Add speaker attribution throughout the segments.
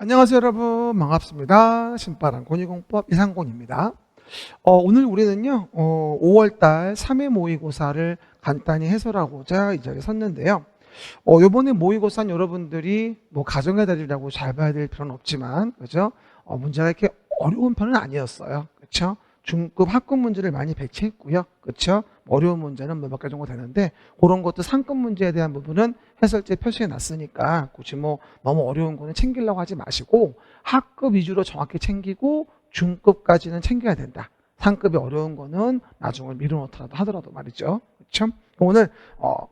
Speaker 1: 안녕하세요 여러분, 반갑습니다. 신바람 공익공법 이상곤입니다. 오늘 우리는요 5월달 3회 모의고사를 간단히 해설하고자 이 자리에 섰는데요. 요번에 모의고사는 여러분들이 뭐 가정의 달이라고 잘 봐야 될 필요는 없지만, 그죠? 문제가 이렇게 어려운 편은 아니었어요. 그렇죠? 중급 학급 문제를 많이 배치했고요. 그렇죠? 어려운 문제는 몇 개 정도 되는데, 그런 것도 상급 문제에 대한 부분은 해설지에 표시해 놨으니까 굳이 뭐 너무 어려운 거는 챙기려고 하지 마시고 학급 위주로 정확히 챙기고 중급까지는 챙겨야 된다. 상급이 어려운 거는 나중을 미루놓더라도 하더라도 말이죠. 그렇죠? 오늘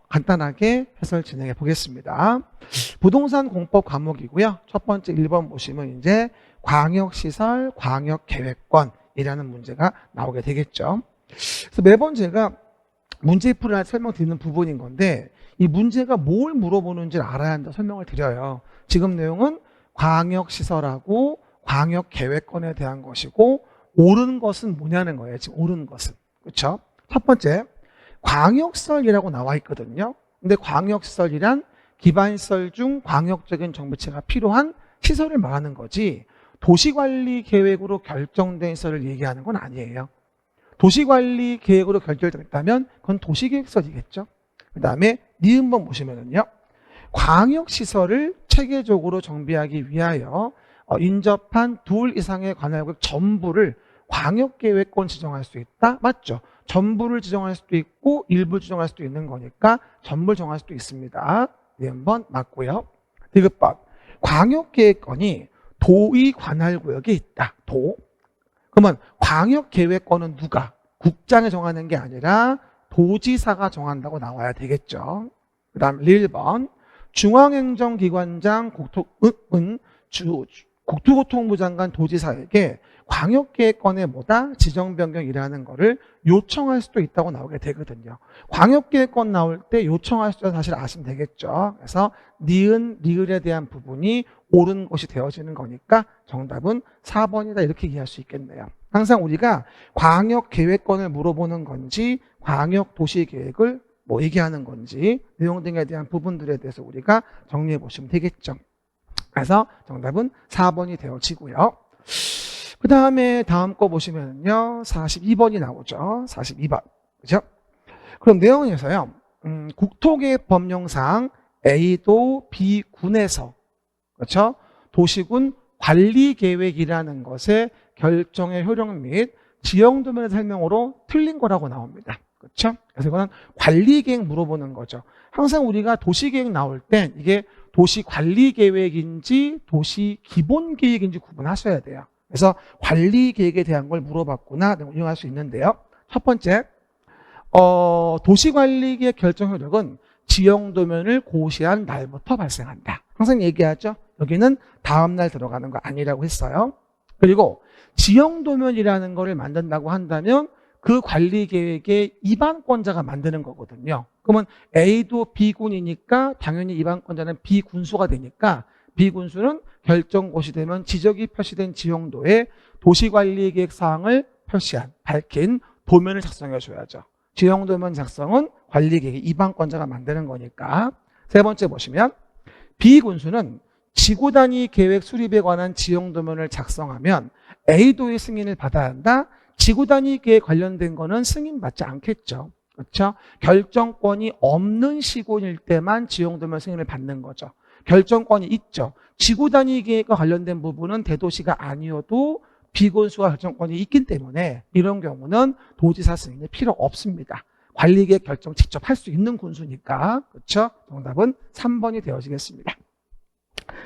Speaker 1: 간단하게 해설 진행해 보겠습니다. 부동산 공법 과목이고요. 첫 번째 1번 보시면 이제 광역시설, 광역계획권이라는 문제가 나오게 되겠죠. 그래서 매번 제가 문제풀이를 설명드리는 부분인 건데, 이 문제가 뭘 물어보는지를 알아야 한다 설명을 드려요. 지금 내용은 광역시설하고 광역계획권에 대한 것이고, 옳은 것은 뭐냐는 거예요. 지금 옳은 것은. 그렇죠? 첫 번째, 광역시설이라고 나와 있거든요. 근데 광역시설이란 기반시설 중 광역적인 정비체가 필요한 시설을 말하는 거지, 도시관리 계획으로 결정된 시설을 얘기하는 건 아니에요. 도시관리 계획으로 결정됐다면 그건 도시계획설이겠죠. 그 다음에 니은번 보시면은요, 광역시설을 체계적으로 정비하기 위하여 인접한 둘 이상의 관할구역 전부를 광역계획권 지정할 수 있다. 맞죠? 전부를 지정할 수도 있고 일부를 지정할 수도 있는 거니까 전부를 정할 수도 있습니다. 니은번 맞고요. 디귿번, 광역계획권이 도의 관할구역에 있다. 도. 그러면 광역계획권은 누가? 국장이 정하는 게 아니라 도지사가 정한다고 나와야 되겠죠. 그 다음 1번, 중앙행정기관장 국토교통부 장관 도지사에게 광역계획권의 뭐다? 지정변경이라는 거를 요청할 수도 있다고 나오게 되거든요. 광역계획권 나올 때 요청할 수도 사실 아시면 되겠죠. 그래서 니은, 리을에 대한 부분이 옳은 것이 되어지는 거니까 정답은 4번이다 이렇게 이해할 수 있겠네요. 항상 우리가 광역계획권을 물어보는 건지 광역도시계획을 뭐 얘기하는 건지 내용 등에 대한 부분들에 대해서 우리가 정리해 보시면 되겠죠. 그래서 정답은 4번이 되어지고요. 그 다음에 다음 거 보시면요 42번이 나오죠. 42번. 그죠? 그럼 내용에서요, 국토계획 법령상 A도 B군에서, 그렇죠? 도시군 관리계획이라는 것의 결정의 효력 및 지형도면의 설명으로 틀린 거라고 나옵니다. 그렇죠? 그래서 이거는 관리계획 물어보는 거죠. 항상 우리가 도시계획 나올 땐 이게 도시관리계획인지 도시기본계획인지 구분하셔야 돼요. 그래서 관리계획에 대한 걸 물어봤구나 응용할 수 있는데요. 첫 번째, 도시관리계획 결정 효력은 지형도면을 고시한 날부터 발생한다. 항상 얘기하죠. 여기는 다음 날 들어가는 거 아니라고 했어요. 그리고 지형도면이라는 거를 만든다고 한다면 그 관리계획의 입안권자가 만드는 거거든요. 그러면 A도 B군이니까 당연히 입안권자는 B군수가 되니까 B군수는 결정고시 되면 지적이 표시된 지형도에 도시관리계획 사항을 표시한, 밝힌 도면을 작성해 줘야죠. 지형도면 작성은 관리계획의 입안권자가 만드는 거니까. 세 번째 보시면 B군수는 지구단위 계획 수립에 관한 지형도면을 작성하면 A도의 승인을 받아야 한다. 지구단위 계획 관련된 거는 승인받지 않겠죠. 그렇죠? 결정권이 없는 시군일 때만 지형도면 승인을 받는 거죠. 결정권이 있죠. 지구단위 계획과 관련된 부분은 대도시가 아니어도 B군수가 결정권이 있기 때문에 이런 경우는 도지사 승인이 필요 없습니다. 관리계획 결정 직접 할 수 있는 군수니까. 그렇죠? 정답은 3번이 되어지겠습니다.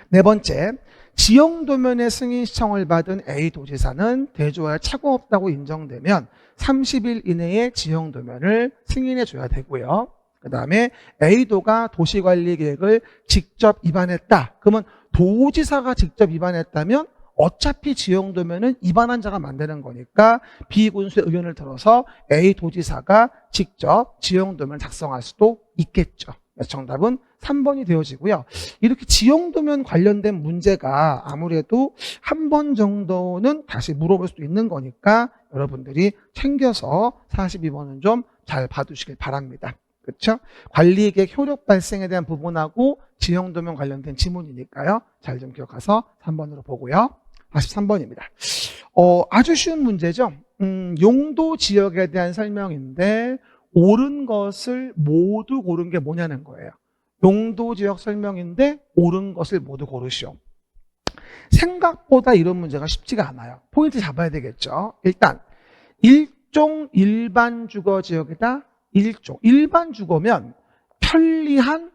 Speaker 1: 네 번째, 지형도면의 승인 시청을 받은 A 도지사는 대조할 착오 없다고 인정되면 30일 이내에 지형도면을 승인해 줘야 되고요. 그 다음에 A도가 도시관리계획을 직접 위반했다. 그러면 도지사가 직접 위반했다면 어차피 지형도면은 위반한 자가 만드는 거니까 B군수의 의견을 들어서 A 도지사가 직접 지형도면을 작성할 수도 있겠죠. 그래서 정답은 3번이 되어지고요. 이렇게 지형도면 관련된 문제가 아무래도 한 번 정도는 다시 물어볼 수도 있는 거니까 여러분들이 챙겨서 42번은 좀 잘 봐두시길 바랍니다. 그렇죠? 관리계획 효력 발생에 대한 부분하고 지형도면 관련된 지문이니까요. 잘 좀 기억해서 3번으로 보고요. 43번입니다. 아주 쉬운 문제죠. 용도 지역에 대한 설명인데 옳은 것을 모두 고른 게 뭐냐는 거예요. 용도 지역 설명인데 옳은 것을 모두 고르시오. 생각보다 이런 문제가 쉽지가 않아요. 포인트 잡아야 되겠죠. 일단 일종 일반 주거 지역이다. 일반 주거면 편리한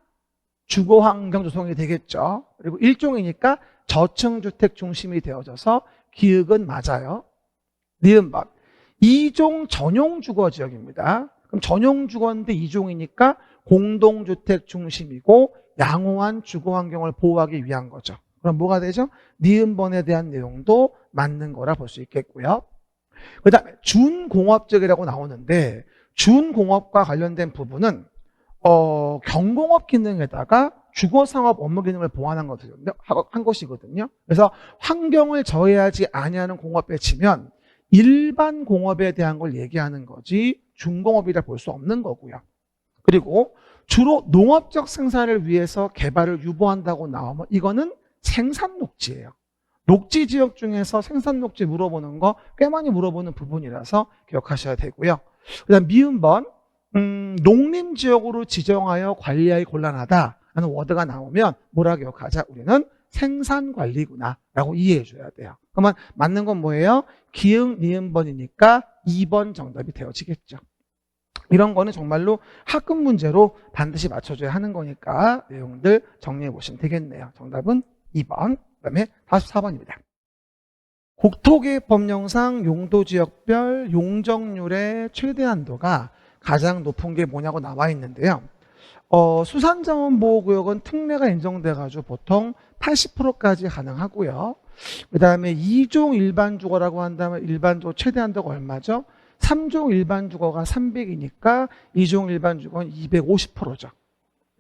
Speaker 1: 주거 환경 조성이 되겠죠. 그리고 일종이니까 저층주택 중심이 되어져서 기역은 맞아요. 니은박. 이종 전용 주거 지역입니다. 그럼 전용 주거인데 이종이니까 공동주택 중심이고 양호한 주거 환경을 보호하기 위한 거죠. 그럼 뭐가 되죠? 니은번에 대한 내용도 맞는 거라 볼 수 있겠고요. 그 다음에 준공업적이라고 나오는데 준공업과 관련된 부분은 경공업 기능에다가 주거상업 업무 기능을 보완한 것이거든요. 그래서 환경을 저해하지 아니하는 공업에 치면 일반 공업에 대한 걸 얘기하는 거지 준공업이라 볼 수 없는 거고요. 그리고 주로 농업적 생산을 위해서 개발을 유보한다고 나오면 이거는 생산녹지예요. 녹지 지역 중에서 생산녹지 물어보는 거 꽤 많이 물어보는 부분이라서 기억하셔야 되고요. 그 다음 미음번 농림지역으로 지정하여 관리하기 곤란하다라는 워드가 나오면 뭐라 기억하자? 우리는 생산관리구나 라고 이해해 줘야 돼요. 그러면 맞는 건 뭐예요? 기흥 니은번이니까 2번 정답이 되어지겠죠. 이런 거는 정말로 학급 문제로 반드시 맞춰줘야 하는 거니까 내용들 정리해 보시면 되겠네요. 정답은 2번. 그 다음에 44번입니다. 국토계획 법령상 용도지역별 용적률의 최대 한도가 가장 높은 게 뭐냐고 나와 있는데요. 수산자원보호구역은 특례가 인정돼가지고 보통 80%까지 가능하고요. 그 다음에 2종 일반주거라고 한다면 일반주거 최대 한도가 얼마죠? 3종 일반주거가 300이니까 2종 일반주거는 250%죠.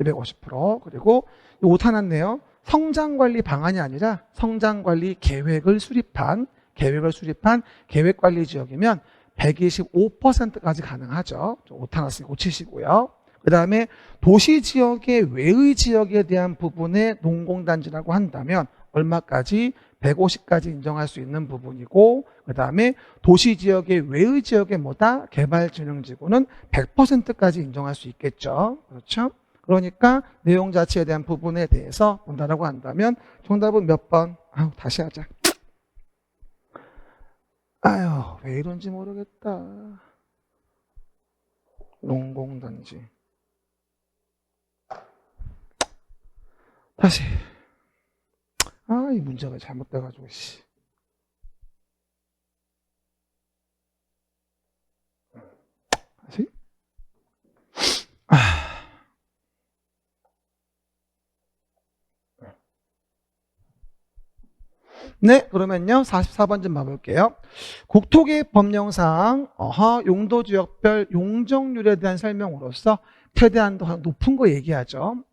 Speaker 1: 250%. 그리고 오타났네요. 성장관리 방안이 아니라 성장관리 계획을 수립한 계획관리지역이면 125%까지 가능하죠. 오타났으니 고치시고요. 그 다음에 도시지역의 외의 지역에 대한 부분의 농공단지라고 한다면 얼마까지? 150까지 인정할 수 있는 부분이고 그 다음에 도시지역의 외의 지역의 뭐다? 개발진흥지구는 100%까지 인정할 수 있겠죠. 그렇죠? 그러니까 내용 자체에 대한 부분에 대해서 본다라고 한다면 정답은 몇 번? 다시 하자. 왜 이런지 모르겠다. 농공단지. 다시. 이 문제가 잘못돼가지고, 씨. 다시. 네, 그러면요. 44번 좀 봐볼게요. 국토계획 법령상 용도지역별 용적률에 대한 설명으로서 최대 한도 높은 거 얘기하죠.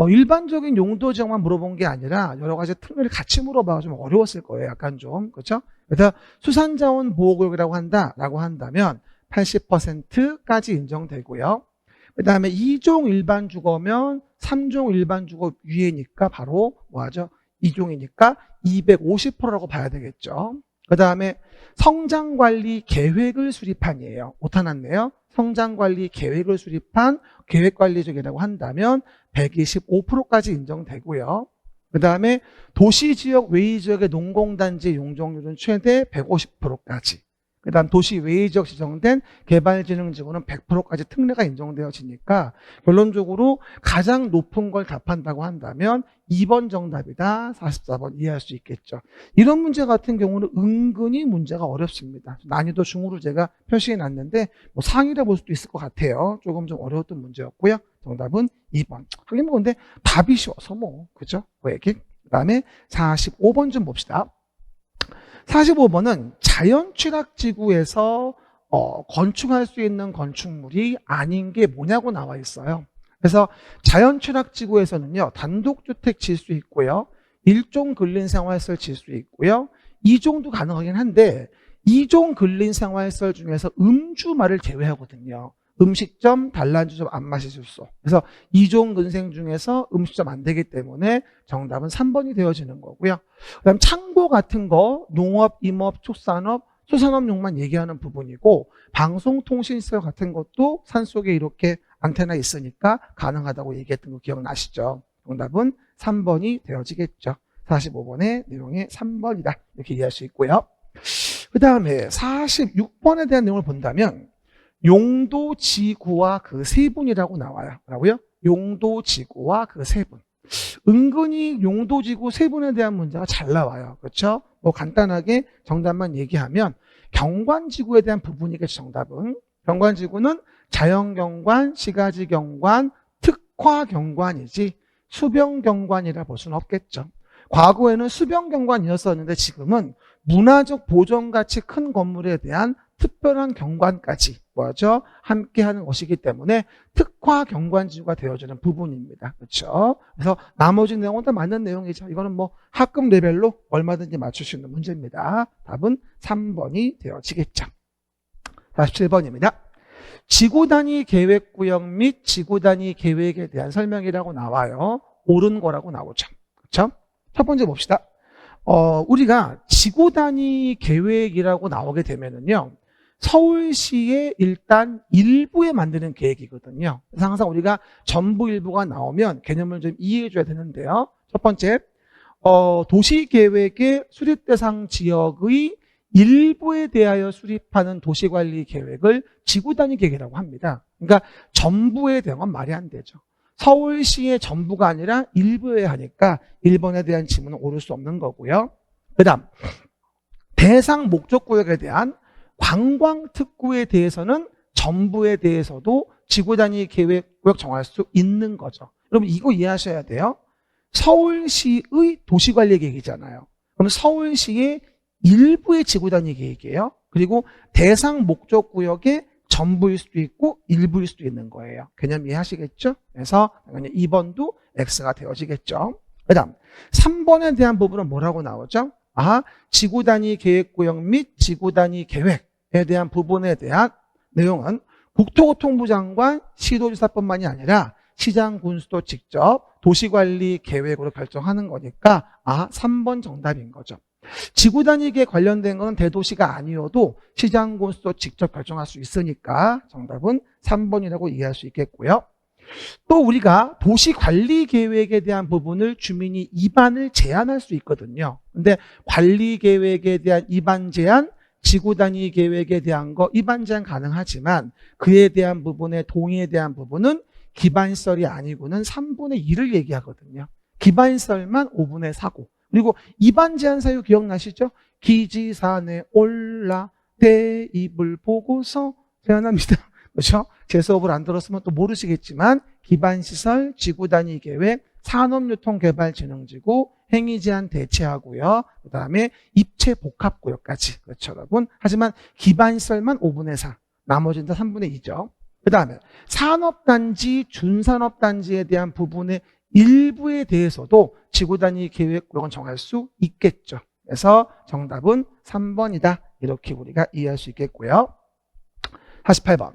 Speaker 1: 일반적인 용도지역만 물어본 게 아니라 여러 가지 특례를 같이 물어봐서 좀 어려웠을 거예요. 약간 좀. 그렇죠? 그래서 수산자원 보호구역이라고 한다면 80%까지 인정되고요. 그 다음에 2종 일반주거면 3종 일반주거 위에니까 바로 뭐하죠? 2종이니까 250%라고 봐야 되겠죠. 그 다음에 성장관리 계획을 수립한이에요. 오타났네요. 성장관리 계획을 수립한 계획관리적이라고 한다면 125%까지 인정되고요. 그 다음에 도시지역 외의지역의 농공단지 용적률은 최대 150%까지. 그 다음 도시 외의지역 지정된 개발진흥지구는 100%까지 특례가 인정되어지니까 결론적으로 가장 높은 걸 답한다고 한다면 2번 정답이다. 44번 이해할 수 있겠죠. 이런 문제 같은 경우는 은근히 문제가 어렵습니다. 난이도 중으로 제가 표시해 놨는데 뭐 상위라 볼 수도 있을 것 같아요. 조금 좀 어려웠던 문제였고요. 정답은 2번. 하긴 뭐 근데 답이 쉬워서 뭐 그죠? 그 얘기. 그 다음에 45번 좀 봅시다. 45번은 자연취락지구에서 건축할 수 있는 건축물이 아닌 게 뭐냐고 나와 있어요. 그래서 자연취락지구에서는요, 단독주택 질 수 있고요, 1종 근린생활시설 질 수 있고요, 2종도 가능하긴 한데 2종 근린생활시설 중에서 음주말을 제외하거든요. 음식점, 단란주점 안 마실 수. 그래서 이종 근생 중에서 음식점 안 되기 때문에 정답은 3번이 되어지는 거고요. 그다음 창고 같은 거 농업, 임업, 축산업, 수산업용만 얘기하는 부분이고 방송통신시설 같은 것도 산속에 이렇게 안테나 있으니까 가능하다고 얘기했던 거 기억나시죠? 정답은 3번이 되어지겠죠. 45번의 내용이 3번이다. 이렇게 이해할 수 있고요. 그 다음에 46번에 대한 내용을 본다면 용도지구와 그 세 분이라고 나와요. 뭐라고요? 용도지구와 그 세 분. 은근히 용도지구 세 분에 대한 문제가 잘 나와요. 그렇죠? 뭐 간단하게 정답만 얘기하면 경관지구에 대한 부분이겠죠. 정답은. 경관지구는 자연경관, 시가지경관, 특화경관이지 수병경관이라 볼 수는 없겠죠. 과거에는 수병경관이었었는데 지금은 문화적 보존가치 큰 건물에 대한 특별한 경관까지 뭐죠? 함께하는 것이기 때문에 특화경관지구가 되어주는 부분입니다. 그렇죠? 그래서 나머지 내용은 다 맞는 내용이죠. 이거는 뭐 학급 레벨로 얼마든지 맞출 수 있는 문제입니다. 답은 3번이 되어지겠죠. 47번입니다. 지구단위 계획구역 및 지구단위 계획에 대한 설명이라고 나와요. 옳은 거라고 나오죠. 그렇죠? 첫 번째 봅시다. 우리가 지구단위 계획이라고 나오게 되면은요, 서울시의 일단 일부에 만드는 계획이거든요. 그래서 항상 우리가 전부 일부가 나오면 개념을 좀 이해해 줘야 되는데요. 첫 번째, 도시계획의 수립 대상 지역의 일부에 대하여 수립하는 도시관리 계획을 지구단위 계획이라고 합니다. 그러니까 전부에 대한 건 말이 안 되죠. 서울시의 전부가 아니라 일부에 하니까 1번에 대한 질문은 옳을 수 없는 거고요. 그 다음 대상 목적구역에 대한 관광특구에 대해서는 전부에 대해서도 지구단위 계획구역 정할 수 있는 거죠. 여러분 이거 이해하셔야 돼요. 서울시의 도시관리 계획이잖아요. 그럼 서울시의 일부의 지구단위 계획이에요. 그리고 대상 목적구역의 전부일 수도 있고 일부일 수도 있는 거예요. 개념 이해하시겠죠? 그래서 당연히 2번도 X가 되어지겠죠. 그 다음 3번에 대한 부분은 뭐라고 나오죠? 지구단위 계획구역 및 지구단위 계획에 대한 부분에 대한 내용은 국토교통부 장관, 시도지사뿐만이 아니라 시장, 군수도 직접 도시관리 계획으로 결정하는 거니까 3번 정답인 거죠. 지구단위계획 관련된 건 대도시가 아니어도 시장, 군수도 직접 결정할 수 있으니까 정답은 3번이라고 이해할 수 있겠고요. 또 우리가 도시관리계획에 대한 부분을 주민이 입안을 제한할 수 있거든요. 근데 관리계획에 대한 입안 제한, 지구단위 계획에 대한 거 입안 제한 가능하지만 그에 대한 부분의 동의에 대한 부분은 기반시설이 아니고는 3분의 2를 얘기하거든요. 기반시설만 5분의 4고 그리고 입안 제한 사유 기억나시죠? 기지산에 올라 대입을 보고서 제안합니다. 그렇죠? 제 수업을 안 들었으면 또 모르시겠지만 기반시설, 지구단위 계획, 산업유통개발진흥지구, 행위제한 대체하고요. 그 다음에 입체복합구역까지. 그렇죠, 여러분? 하지만 기반시설만 5분의 4, 나머지는 다 3분의 2죠. 그 다음에 산업단지, 준산업단지에 대한 부분의 일부에 대해서도 지구단위 계획구역은 정할 수 있겠죠. 그래서 정답은 3번이다. 이렇게 우리가 이해할 수 있겠고요. 48번.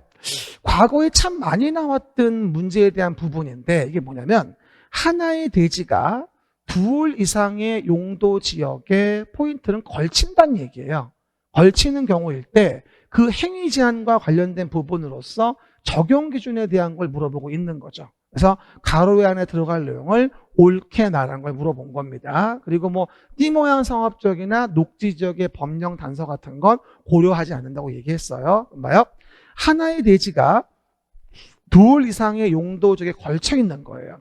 Speaker 1: 과거에 참 많이 나왔던 문제에 대한 부분인데 이게 뭐냐면 하나의 대지가 둘 이상의 용도 지역에 포인트는 걸친다는 얘기예요. 걸치는 경우일 때 그 행위 제한과 관련된 부분으로서 적용 기준에 대한 걸 물어보고 있는 거죠. 그래서 가로에 안에 들어갈 내용을 옳게 나란 걸 물어본 겁니다. 그리고 뭐 띠 모양 상업적이나 녹지 지역의 법령 단서 같은 건 고려하지 않는다고 얘기했어요. 봐요. 하나의 대지가 둘 이상의 용도 지역에 걸쳐 있는 거예요.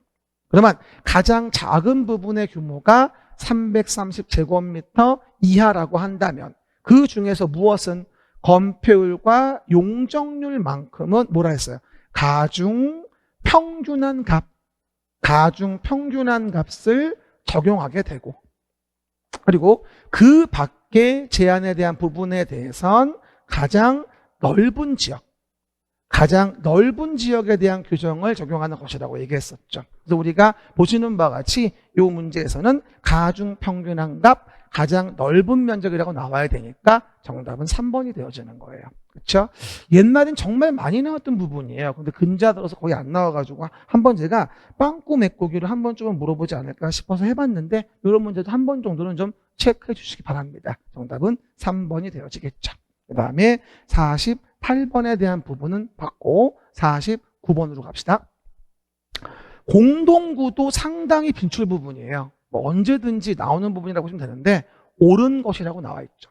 Speaker 1: 그러면 가장 작은 부분의 규모가 330제곱미터 이하라고 한다면 그 중에서 무엇은 건폐율과 용적률만큼은 뭐라 했어요? 가중 평균한 값을 적용하게 되고 그리고 그 밖의 제한에 대한 부분에 대해선 가장 넓은 지역에 대한 규정을 적용하는 것이라고 얘기했었죠. 그래서 우리가 보시는 바와 같이 이 문제에서는 가중평균한값 가장 넓은 면적이라고 나와야 되니까 정답은 3번이 되어지는 거예요. 그렇죠? 옛날엔 정말 많이 나왔던 부분이에요. 근데 근자 들어서 거의 안 나와가지고 한번 제가 빵꾸 메꾸기를 한번 좀 물어보지 않을까 싶어서 해봤는데 이런 문제도 한 번 정도는 좀 체크해 주시기 바랍니다. 정답은 3번이 되어지겠죠. 그 다음에 48번에 대한 부분은 받고 49번으로 갑시다. 공동구도 상당히 빈출 부분이에요. 뭐 언제든지 나오는 부분이라고 보시면 되는데 옳은 것이라고 나와 있죠.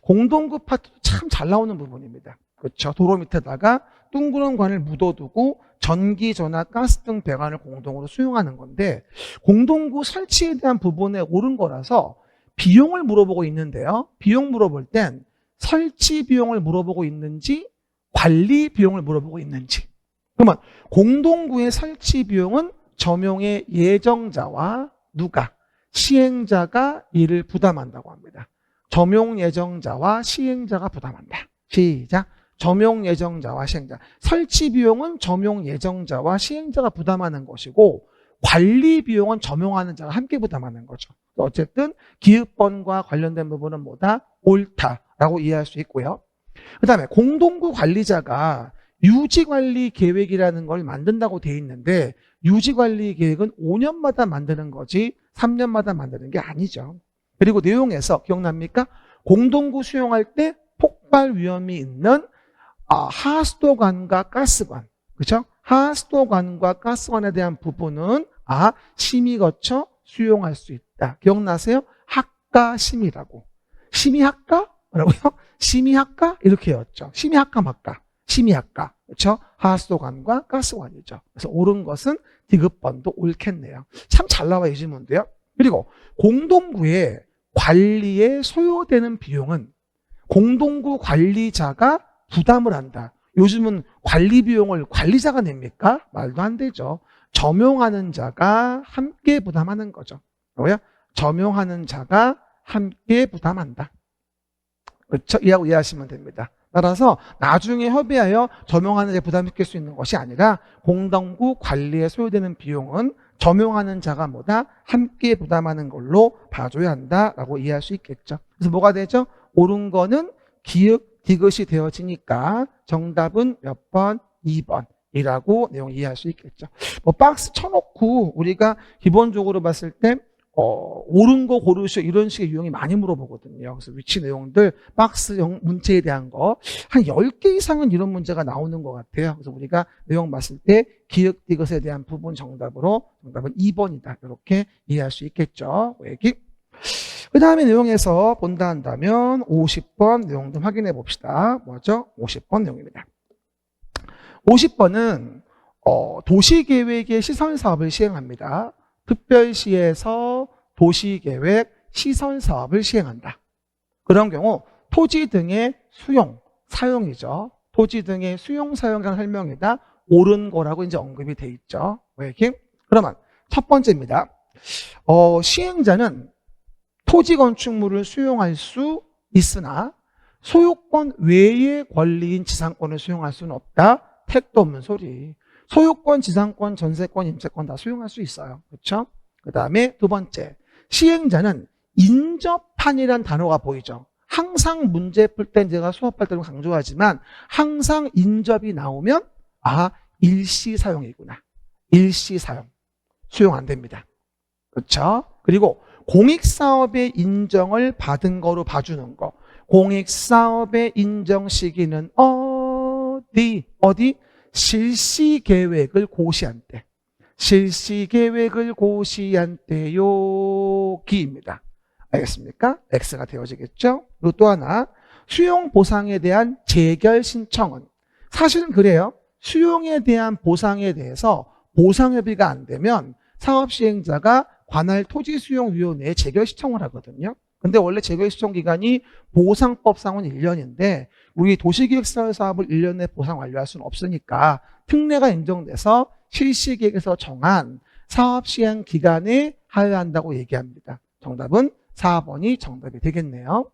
Speaker 1: 공동구 파트도 참 잘 나오는 부분입니다. 그렇죠. 도로 밑에다가 둥그런 관을 묻어두고 전기, 전화, 가스 등 배관을 공동으로 수용하는 건데 공동구 설치에 대한 부분에 옳은 거라서 비용을 물어보고 있는데요. 비용 물어볼 땐 설치 비용을 물어보고 있는지 관리 비용을 물어보고 있는지. 그러면 공동구의 설치 비용은 점용의 예정자와 누가? 시행자가 이를 부담한다고 합니다. 점용 예정자와 시행자가 부담한다. 시작. 점용 예정자와 시행자. 설치 비용은 점용 예정자와 시행자가 부담하는 것이고 관리 비용은 점용하는 자가 함께 부담하는 거죠. 어쨌든 기획번과 관련된 부분은 뭐다? 옳다라고 이해할 수 있고요. 그 다음에 공동구 관리자가 유지관리 계획이라는 걸 만든다고 돼 있는데 유지관리 계획은 5년마다 만드는 거지 3년마다 만드는 게 아니죠. 그리고 내용에서 기억납니까? 공동구 수용할 때 폭발 위험이 있는 하수도관과 가스관, 그렇죠? 하수도관과 가스관에 대한 부분은 심의 거쳐 수용할 수 있다. 기억나세요? 학과심의라고. 심의학과? 뭐라고요? 심의학과? 이렇게 였죠. 심의학과 맞까? 심의학과. 그렇죠? 하수도관과 가스관이죠. 그래서 옳은 것은 디귿번도 옳겠네요. 참 잘 나와 이 질문도요. 그리고 공동구의 관리에 소요되는 비용은 공동구 관리자가 부담을 한다. 요즘은 관리 비용을 관리자가 냅니까? 말도 안 되죠. 점용하는 자가 함께 부담하는 거죠. 뭐야? 점용하는 자가 함께 부담한다. 그렇죠? 이하고 이해하시면 됩니다. 따라서 나중에 협의하여 점용하는 데 부담을 느낄 수 있는 것이 아니라 공동구 관리에 소요되는 비용은 점용하는 자가 뭐다? 함께 부담하는 걸로 봐줘야 한다라고 이해할 수 있겠죠. 그래서 뭐가 되죠? 옳은 거는 기역, 디귿이 되어지니까 정답은 몇 번? 2번이라고 내용 이해할 수 있겠죠. 뭐 박스 쳐놓고 우리가 기본적으로 봤을 때 옳은 거 고르시오 이런 식의 유형이 많이 물어보거든요. 그래서 위치 내용들 박스 문제에 대한 거 한 10개 이상은 이런 문제가 나오는 것 같아요. 그래서 우리가 내용 봤을 때 기역 디귿에 대한 부분 정답은 2번이다. 이렇게 이해할 수 있겠죠. 얘기. 그 다음에 내용에서 본다 한다면 50번 내용 좀 확인해 봅시다. 뭐죠? 50번 내용입니다. 50번은 도시계획의 시설사업을 시행합니다. 특별시에서 도시계획 시설사업을 시행한다. 그런 경우 토지 등의 수용, 사용이죠. 토지 등의 수용, 사용에 관한 설명이다. 옳은 거라고 이제 언급이 돼 있죠. 이렇게? 그러면 첫 번째입니다. 시행자는 토지 건축물을 수용할 수 있으나 소유권 외의 권리인 지상권을 수용할 수는 없다. 택도 없는 소리. 소유권, 지상권, 전세권, 임차권 다 수용할 수 있어요. 그렇죠? 그 다음에 두 번째, 시행자는 인접한이란 단어가 보이죠. 항상 문제 풀 때 제가 수업할 때도 강조하지만 항상 인접이 나오면 일시 사용이구나. 일시 사용. 수용 안 됩니다. 그렇죠? 그리고 공익사업의 인정을 받은 거로 봐주는 거. 공익사업의 인정 시기는 어디? 실시계획을 고시한 때. 실시계획을 고시한 때요. 기입니다. 알겠습니까? X가 되어지겠죠? 그리고 또 하나, 수용보상에 대한 재결 신청은 사실은 그래요. 수용에 대한 보상에 대해서 보상협의가 안 되면 사업시행자가 관할 토지수용위원회에 재결 신청을 하거든요. 근데 원래 재결 신청 기간이 보상법상은 1년인데 우리 도시기획시설 사업을 1년 내에 보상 완료할 수는 없으니까 특례가 인정돼서 실시계획에서 정한 사업시행 기간에 하여야 한다고 얘기합니다. 정답은 4번이 정답이 되겠네요.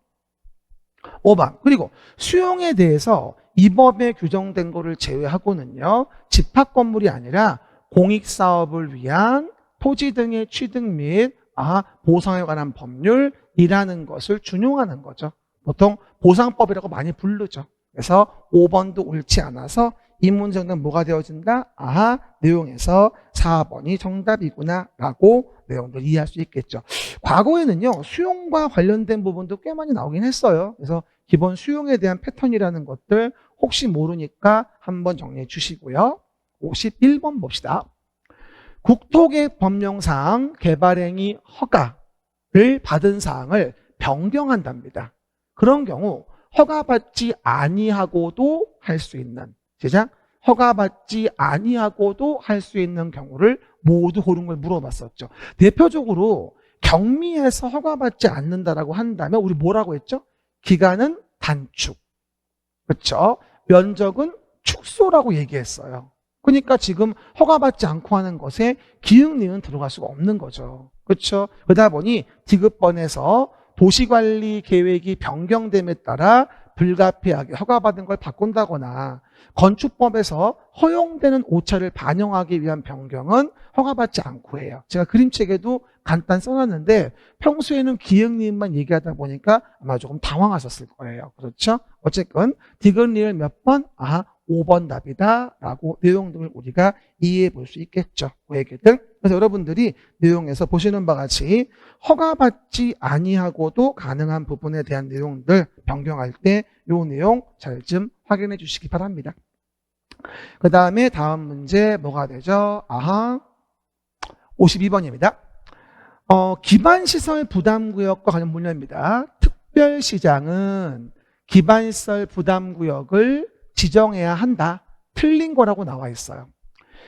Speaker 1: 5번. 그리고 수용에 대해서 이 법에 규정된 거를 제외하고는요. 집합 건물이 아니라 공익사업을 위한 토지 등의 취득 및 보상에 관한 법률이라는 것을 준용하는 거죠. 보통 보상법이라고 많이 부르죠. 그래서 5번도 옳지 않아서 이 문제는 뭐가 되어진다? 내용에서 4번이 정답이구나 라고 내용들 이해할 수 있겠죠. 과거에는요, 수용과 관련된 부분도 꽤 많이 나오긴 했어요. 그래서 기본 수용에 대한 패턴이라는 것들 혹시 모르니까 한번 정리해 주시고요. 51번 봅시다. 국토계 법령상 개발행위 허가를 받은 사항을 변경한답니다. 그런 경우 허가받지 아니하고도 할 수 있는, 시작. 허가받지 아니하고도 할 수 있는 경우를 모두 고른 걸 물어봤었죠. 대표적으로 경미해서 허가받지 않는다라고 한다면 우리 뭐라고 했죠? 기간은 단축, 그렇죠? 면적은 축소라고 얘기했어요. 그러니까 지금 허가받지 않고 하는 것에 기흥리은 들어갈 수가 없는 거죠. 그렇죠? 그러다 보니 디귿번에서 도시관리 계획이 변경됨에 따라 불가피하게 허가받은 걸 바꾼다거나 건축법에서 허용되는 오차를 반영하기 위한 변경은 허가받지 않고 해요. 제가 그림책에도 간단 써놨는데 평소에는 기흥리만 얘기하다 보니까 아마 조금 당황하셨을 거예요. 그렇죠? 어쨌든 디귿리을 몇 번? 5번 답이다 라고 내용 등을 우리가 이해해 볼 수 있겠죠. 그 얘기들. 그래서 여러분들이 내용에서 보시는 바와 같이 허가받지 아니하고도 가능한 부분에 대한 내용들 변경할 때 이 내용 잘 좀 확인해 주시기 바랍니다. 그 다음에 다음 문제 뭐가 되죠? 52번입니다. 기반시설 부담구역과 관련 문제입니다. 특별시장은 기반시설 부담구역을 지정해야 한다. 틀린 거라고 나와 있어요.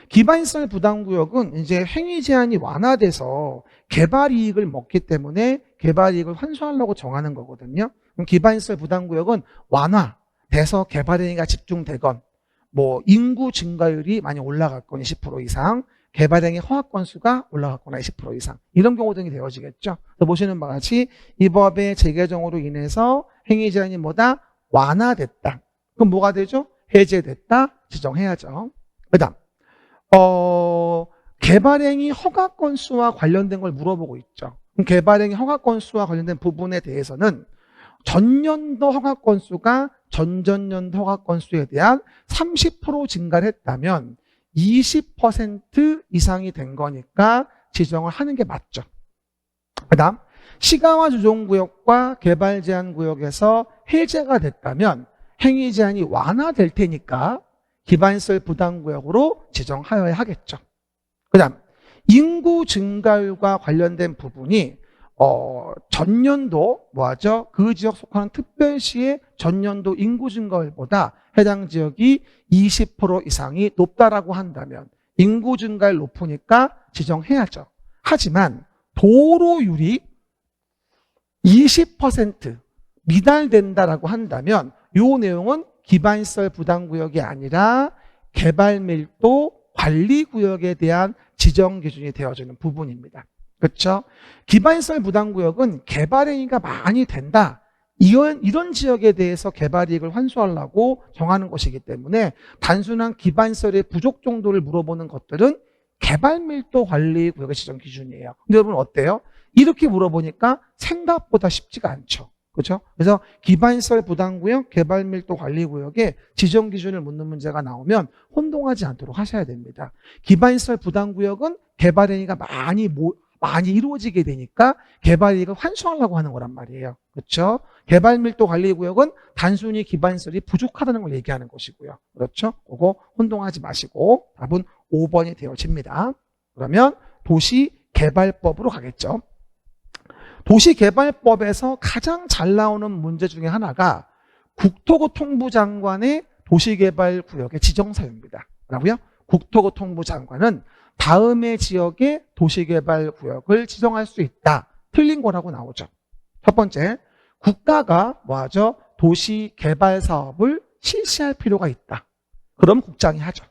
Speaker 1: 기반시설 부담구역은 이제 행위 제한이 완화돼서 개발 이익을 먹기 때문에 개발 이익을 환수하려고 정하는 거거든요. 그럼 기반시설 부담구역은 완화돼서 개발 행위가 집중되건 뭐 인구 증가율이 많이 올라갔건 20% 이상, 개발 행위 허가 건수가 올라갔거나 20% 이상 이런 경우 등이 되어지겠죠. 그래서 보시는 바와 같이 이 법의 재개정으로 인해서 행위 제한이 뭐다? 완화됐다. 그럼 뭐가 되죠? 해제됐다. 지정해야죠. 그 다음 개발행위 허가 건수와 관련된 걸 물어보고 있죠. 그럼 개발행위 허가 건수와 관련된 부분에 대해서는 전년도 허가 건수가 전전년도 허가 건수에 대한 30% 증가를 했다면 20% 이상이 된 거니까 지정을 하는 게 맞죠. 그 다음 시가와 조정구역과 개발제한구역에서 해제가 됐다면 행위 제한이 완화될 테니까 기반시설 부담구역으로 지정하여야 하겠죠. 그 다음 인구 증가율과 관련된 부분이 전년도 뭐하죠? 그 지역 속하는 특별시의 전년도 인구 증가율보다 해당 지역이 20% 이상이 높다라고 한다면 인구 증가율 높으니까 지정해야죠. 하지만 도로율이 20% 미달된다라고 한다면 이 내용은 기반시설 부담구역이 아니라 개발밀도 관리구역에 대한 지정 기준이 되어지는 부분입니다. 그렇죠? 기반시설 부담구역은 개발행위가 많이 된다. 이런 지역에 대해서 개발이익을 환수하려고 정하는 것이기 때문에 단순한 기반시설의 부족 정도를 물어보는 것들은 개발밀도 관리구역의 지정 기준이에요. 근데 여러분 어때요? 이렇게 물어보니까 생각보다 쉽지가 않죠. 그렇죠? 그래서 기반시설 부담구역, 개발밀도 관리구역의 지정 기준을 묻는 문제가 나오면 혼동하지 않도록 하셔야 됩니다. 기반시설 부담구역은 개발행위가 많이 이루어지게 되니까 개발이익을 환수하려고 하는 거란 말이에요. 그렇죠? 개발밀도 관리구역은 단순히 기반시설이 부족하다는 걸 얘기하는 것이고요. 그렇죠? 그거 혼동하지 마시고 답은 5번이 되어집니다. 그러면 도시개발법으로 가겠죠. 도시개발법에서 가장 잘 나오는 문제 중에 하나가 국토교통부 장관의 도시개발구역의 지정사유입니다. 뭐라고요? 국토교통부 장관은 다음의 지역에 도시개발구역을 지정할 수 있다. 틀린 거라고 나오죠. 첫 번째, 국가가 뭐하죠? 도시개발사업을 실시할 필요가 있다. 그럼 국장이 하죠.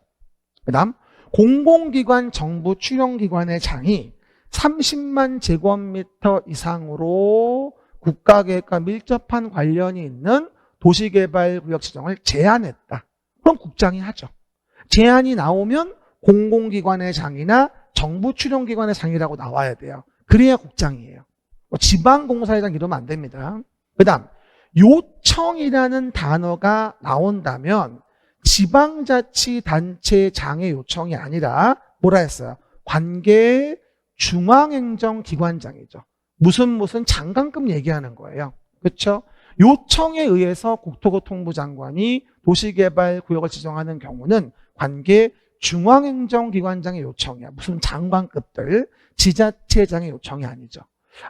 Speaker 1: 그 다음, 공공기관 정부 출연기관의 장이 30만 제곱미터 이상으로 국가계획과 밀접한 관련이 있는 도시개발구역 지정을 제안했다. 그럼 국장이 하죠. 제안이 나오면 공공기관의 장이나 정부 출연기관의 장이라고 나와야 돼요. 그래야 국장이에요. 지방공사회장 이러면 안 됩니다. 그 다음 요청이라는 단어가 나온다면 지방자치단체장의 요청이 아니라 뭐라 했어요? 관계 중앙행정기관장이죠. 무슨 장관급 얘기하는 거예요. 그렇죠? 요청에 의해서 국토교통부 장관이 도시개발구역을 지정하는 경우는 관계 중앙행정기관장의 요청이야. 무슨 장관급들, 지자체장의 요청이 아니죠.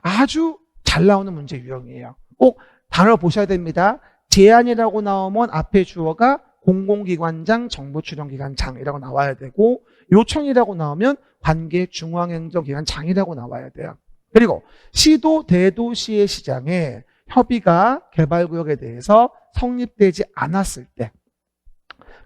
Speaker 1: 아주 잘 나오는 문제 유형이에요. 꼭 단어를 보셔야 됩니다. 제안이라고 나오면 앞에 주어가 공공기관장, 정부출연기관장이라고 나와야 되고 요청이라고 나오면 관계 중앙행정기관장이라고 나와야 돼요. 그리고 시도, 대도시의 시장에 협의가 개발구역에 대해서 성립되지 않았을 때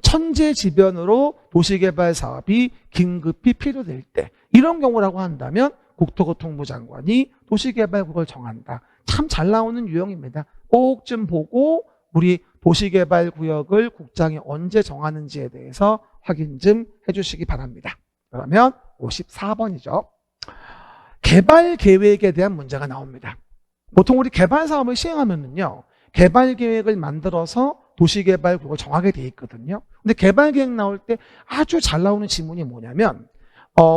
Speaker 1: 천재지변으로 도시개발 사업이 긴급히 필요될 때 이런 경우라고 한다면 국토교통부 장관이 도시개발구역을 정한다. 참 잘 나오는 유형입니다. 꼭 좀 보고 우리 도시개발구역을 국장이 언제 정하는지에 대해서 확인 좀 해주시기 바랍니다. 그러면 54번이죠. 개발계획에 대한 문제가 나옵니다. 보통 우리 개발사업을 시행하면은요, 개발계획을 만들어서 도시개발구역을 정하게 돼 있거든요. 근데 개발계획 나올 때 아주 잘 나오는 지문이 뭐냐면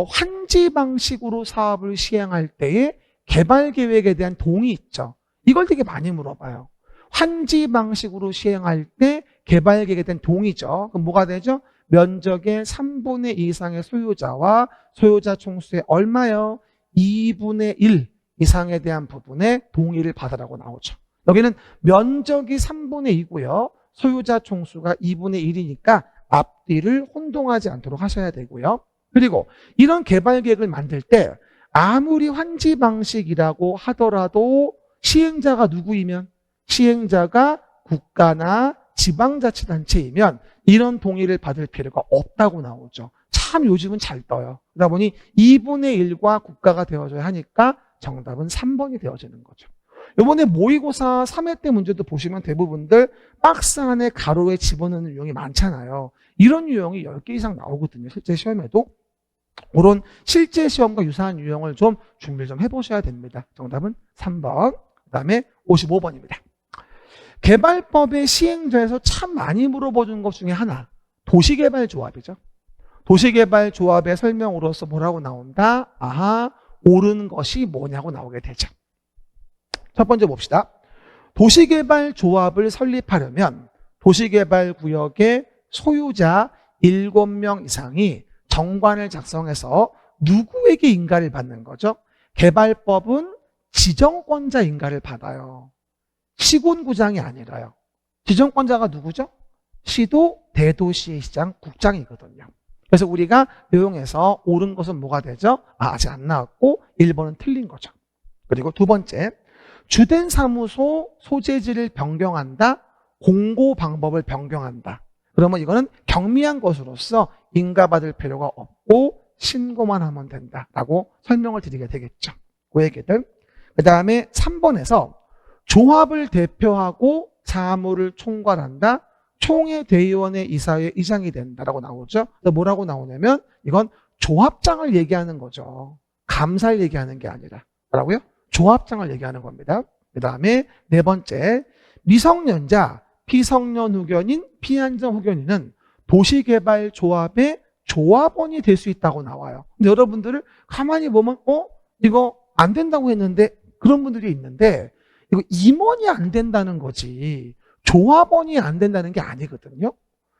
Speaker 1: 환지 방식으로 사업을 시행할 때에 개발계획에 대한 동의 있죠. 이걸 되게 많이 물어봐요. 환지 방식으로 시행할 때 개발계획에 대한 동의죠. 그럼 뭐가 되죠? 면적의 3분의 2 이상의 소유자와 소유자 총수의 얼마요? 2분의 1 이상에 대한 부분에 동의를 받으라고 나오죠. 여기는 면적이 3분의 2고요. 소유자 총수가 2분의 1이니까 앞뒤를 혼동하지 않도록 하셔야 되고요. 그리고 이런 개발계획을 만들 때 아무리 환지 방식이라고 하더라도 시행자가 누구이면 시행자가 국가나 지방자치단체이면 이런 동의를 받을 필요가 없다고 나오죠. 참 요즘은 잘 떠요. 그러다 보니 2분의 1과 국가가 되어줘야 하니까 정답은 3번이 되어지는 거죠. 이번에 모의고사 3회 때 문제도 보시면 대부분들 박스 안에 가로에 집어넣는 유형이 많잖아요. 이런 유형이 10개 이상 나오거든요. 실제 시험에도. 그런 실제 시험과 유사한 유형을 좀 준비를 좀 해보셔야 됩니다. 정답은 3번. 그 다음에 55번입니다. 개발법의 시행자에서 참 많이 물어보는 것 중에 하나, 도시개발조합이죠. 도시개발조합의 설명으로서 뭐라고 나온다? 아하, 옳은 것이 뭐냐고 나오게 되죠. 첫 번째 봅시다. 도시개발조합을 설립하려면 도시개발구역의 소유자 7명 이상이 정관을 작성해서 누구에게 인가를 받는 거죠? 개발법은 지정권자 인가를 받아요. 시군구장이 아니라요. 지정권자가 누구죠? 시도, 대도시의 시장, 국장이거든요. 그래서 우리가 내용에서 옳은 것은 뭐가 되죠? 아직 안 나왔고 1번은 틀린 거죠. 그리고 두 번째, 주된 사무소 소재지를 변경한다, 공고 방법을 변경한다. 그러면 이거는 경미한 것으로서 인가받을 필요가 없고 신고만 하면 된다라고 설명을 드리게 되겠죠. 그 얘기들. 그 다음에 3번에서 조합을 대표하고 사무를 총괄한다, 총회대의원의 이사회 의장이 된다라고 나오죠. 뭐라고 나오냐면 이건 조합장을 얘기하는 거죠. 감사를 얘기하는 게 아니라 뭐라고요? 조합장을 얘기하는 겁니다. 그 다음에 네 번째, 미성년자, 피성년 후견인, 피한정 후견인은 도시개발조합의 조합원이 될 수 있다고 나와요. 근데 여러분들을 가만히 보면 이거 안 된다고 했는데 그런 분들이 있는데 이거 임원이 안 된다는 거지 조합원이 안 된다는 게 아니거든요.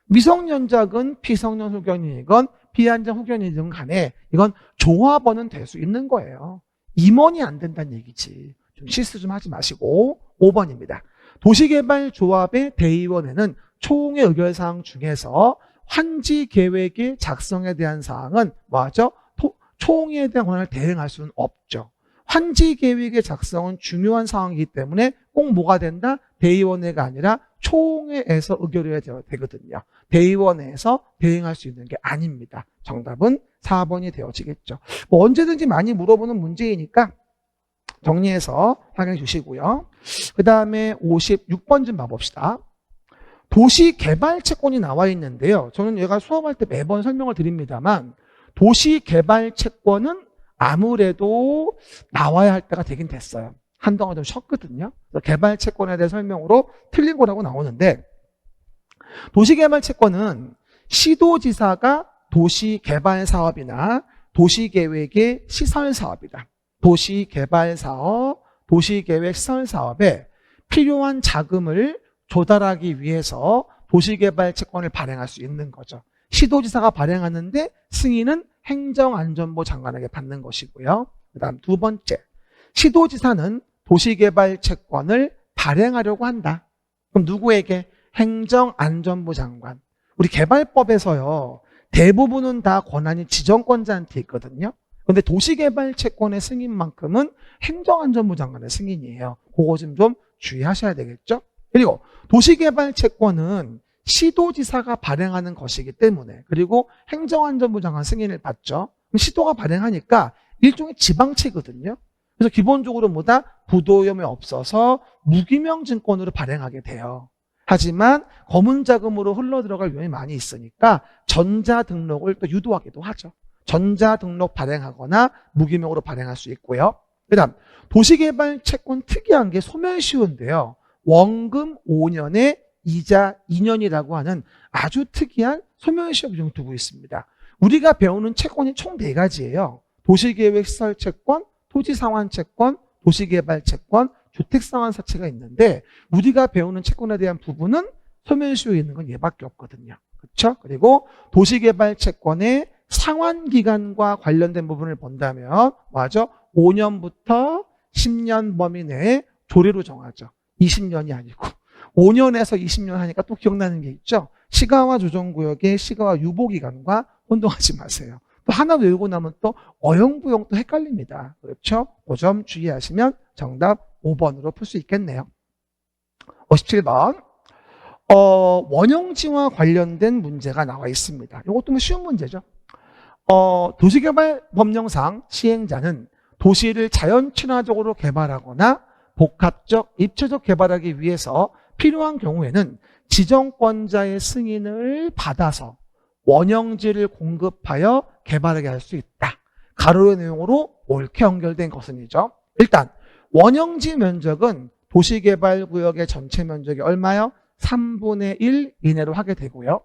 Speaker 1: 미성년자건 피성년 후견인이건 피한정 후견인이든 간에 이건 조합원은 될 수 있는 거예요. 임원이 안 된다는 얘기지. 좀 실수 좀 하지 마시고 5번입니다. 도시개발조합의 대의원에는 총회 의결사항 중에서 환지 계획의 작성에 대한 사항은 뭐하죠? 총회에 대한 권한을 대행할 수는 없죠. 환지 계획의 작성은 중요한 사항이기 때문에 꼭 뭐가 된다? 대의원회가 아니라 총회에서 의결해야 되거든요. 대의원회에서 대행할 수 있는 게 아닙니다. 정답은 4번이 되어지겠죠. 뭐 언제든지 많이 물어보는 문제이니까 정리해서 확인해 주시고요. 그 다음에 56번 좀 봐봅시다. 도시개발채권이 나와 있는데요. 저는 얘가 수업할 때 매번 설명을 드립니다만 도시개발채권은 아무래도 나와야 할 때가 되긴 됐어요. 한동안 좀 쉬었거든요. 그래서 개발채권에 대한 설명으로 틀린 거라고 나오는데 도시개발채권은 시도지사가 도시개발사업이나 도시계획의 시설사업이다. 도시개발사업, 도시계획시설사업에 필요한 자금을 조달하기 위해서 도시개발채권을 발행할 수 있는 거죠. 시도지사가 발행하는데 승인은 행정안전부 장관에게 받는 것이고요. 그 다음 두 번째, 시도지사는 도시개발채권을 발행하려고 한다. 그럼 누구에게? 행정안전부 장관. 우리 개발법에서요, 대부분은 다 권한이 지정권자한테 있거든요. 근데 도시개발채권의 승인만큼은 행정안전부 장관의 승인이에요. 그거 좀 주의하셔야 되겠죠? 그리고 도시개발채권은 시도지사가 발행하는 것이기 때문에, 그리고 행정안전부 장관 승인을 받죠. 그럼 시도가 발행하니까 일종의 지방채거든요. 그래서 기본적으로 부도염이 없어서 무기명 증권으로 발행하게 돼요. 하지만 검은 자금으로 흘러들어갈 위험이 많이 있으니까 전자등록을 또 유도하기도 하죠. 전자등록 발행하거나 무기명으로 발행할 수 있고요. 그 다음 도시개발채권 특이한 게 소멸시효인데요. 원금 5년에 이자 2년이라고 하는 아주 특이한 소멸시효 규정을 두고 있습니다. 우리가 배우는 채권이 총 4가지예요. 도시계획시설채권, 토지상환채권, 도시개발채권, 주택상환사채가 있는데 우리가 배우는 채권에 대한 부분은 소멸시효에 있는 건 얘밖에 없거든요. 그렇죠? 그리고 도시개발채권의 상환기간과 관련된 부분을 본다면 맞아? 5년부터 10년 범위 내에 조례로 정하죠. 20년이 아니고 5년에서 20년 하니까 또 기억나는 게 있죠. 시가와 조정구역의 시가와 유보기간과 혼동하지 마세요. 또 하나 외우고 나면 또 어용부용 또 헷갈립니다. 그렇죠? 그 점 주의하시면 정답 5번으로 풀 수 있겠네요. 57번 원형지와 관련된 문제가 나와 있습니다. 이것도 쉬운 문제죠. 도시개발법령상 시행자는 도시를 자연 친화적으로 개발하거나 복합적, 입체적 개발하기 위해서 필요한 경우에는 지정권자의 승인을 받아서 원형지를 공급하여 개발하게 할 수 있다. 가로의 내용으로 옳게 연결된 것은이죠. 일단 원형지 면적은 도시개발구역의 전체 면적이 얼마요? 3분의 1 이내로 하게 되고요.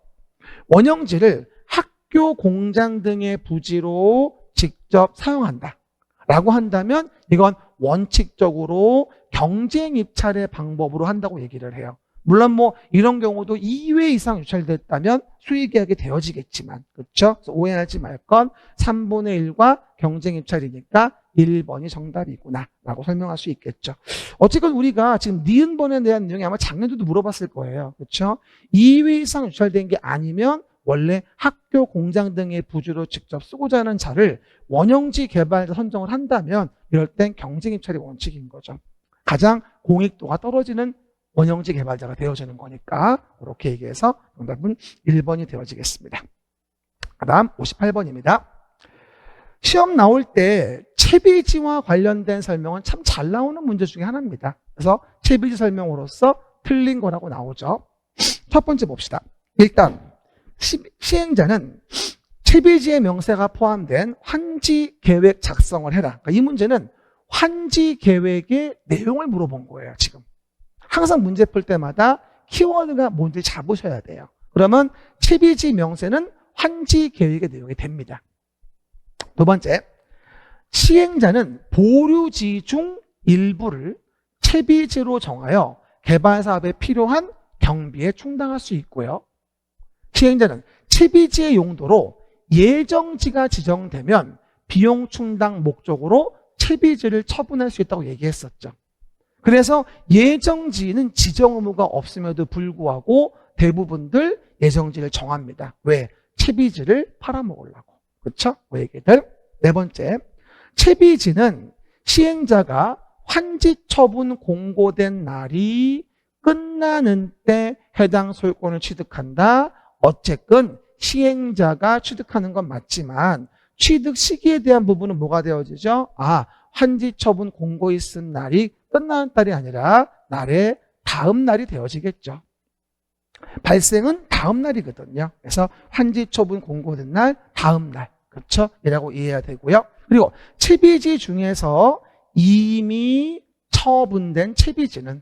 Speaker 1: 원형지를 학교, 공장 등의 부지로 직접 사용한다 라고 한다면 이건 원칙적으로 경쟁 입찰의 방법으로 한다고 얘기를 해요. 물론 이런 경우도 2회 이상 유찰됐다면 수의계약이 되어지겠지만, 그렇죠? 그래서 오해하지 말 건 3분의 1과 경쟁 입찰이니까 1번이 정답이구나 라고 설명할 수 있겠죠. 어쨌건 우리가 지금 니은번에 대한 내용이 아마 작년에도 물어봤을 거예요. 그렇죠? 2회 이상 유찰된 게 아니면 원래 학교, 공장 등의 부지로 직접 쓰고자 하는 자를 원형지 개발자 선정을 한다면 이럴 땐 경쟁 입찰이 원칙인 거죠. 가장 공익도가 떨어지는 원형지 개발자가 되어지는 거니까 그렇게 얘기해서 정답은 1번이 되어지겠습니다. 그 다음 58번입니다. 시험 나올 때 채비지와 관련된 설명은 참 잘 나오는 문제 중에 하나입니다. 그래서 채비지 설명으로서 틀린 거라고 나오죠. 첫 번째 봅시다. 일단 시행자는 채비지의 명세가 포함된 환지 계획 작성을 해라. 그러니까 이 문제는 환지 계획의 내용을 물어본 거예요, 지금. 항상 문제 풀 때마다 키워드가 뭔지 잡으셔야 돼요. 그러면 채비지 명세는 환지 계획의 내용이 됩니다. 두 번째, 시행자는 보류지 중 일부를 채비지로 정하여 개발 사업에 필요한 경비에 충당할 수 있고요. 시행자는 채비지의 용도로 예정지가 지정되면 비용 충당 목적으로 채비지를 처분할 수 있다고 얘기했었죠. 그래서 예정지는 지정 의무가 없음에도 불구하고 대부분들 예정지를 정합니다. 왜? 채비지를 팔아먹으려고. 그렇죠? 그 얘기들. 네 번째, 채비지는 시행자가 환지 처분 공고된 날이 끝나는 때 해당 소유권을 취득한다. 어쨌든 시행자가 취득하는 건 맞지만 취득 시기에 대한 부분은 뭐가 되어지죠? 환지 처분 공고 있은 날이 끝나는 날이 아니라 날의 다음 날이 되어지겠죠. 발생은 다음 날이거든요. 그래서 환지 처분 공고된 날, 다음 날. 그렇죠? 이라고 이해해야 되고요. 그리고 채비지 중에서 이미 처분된 채비지는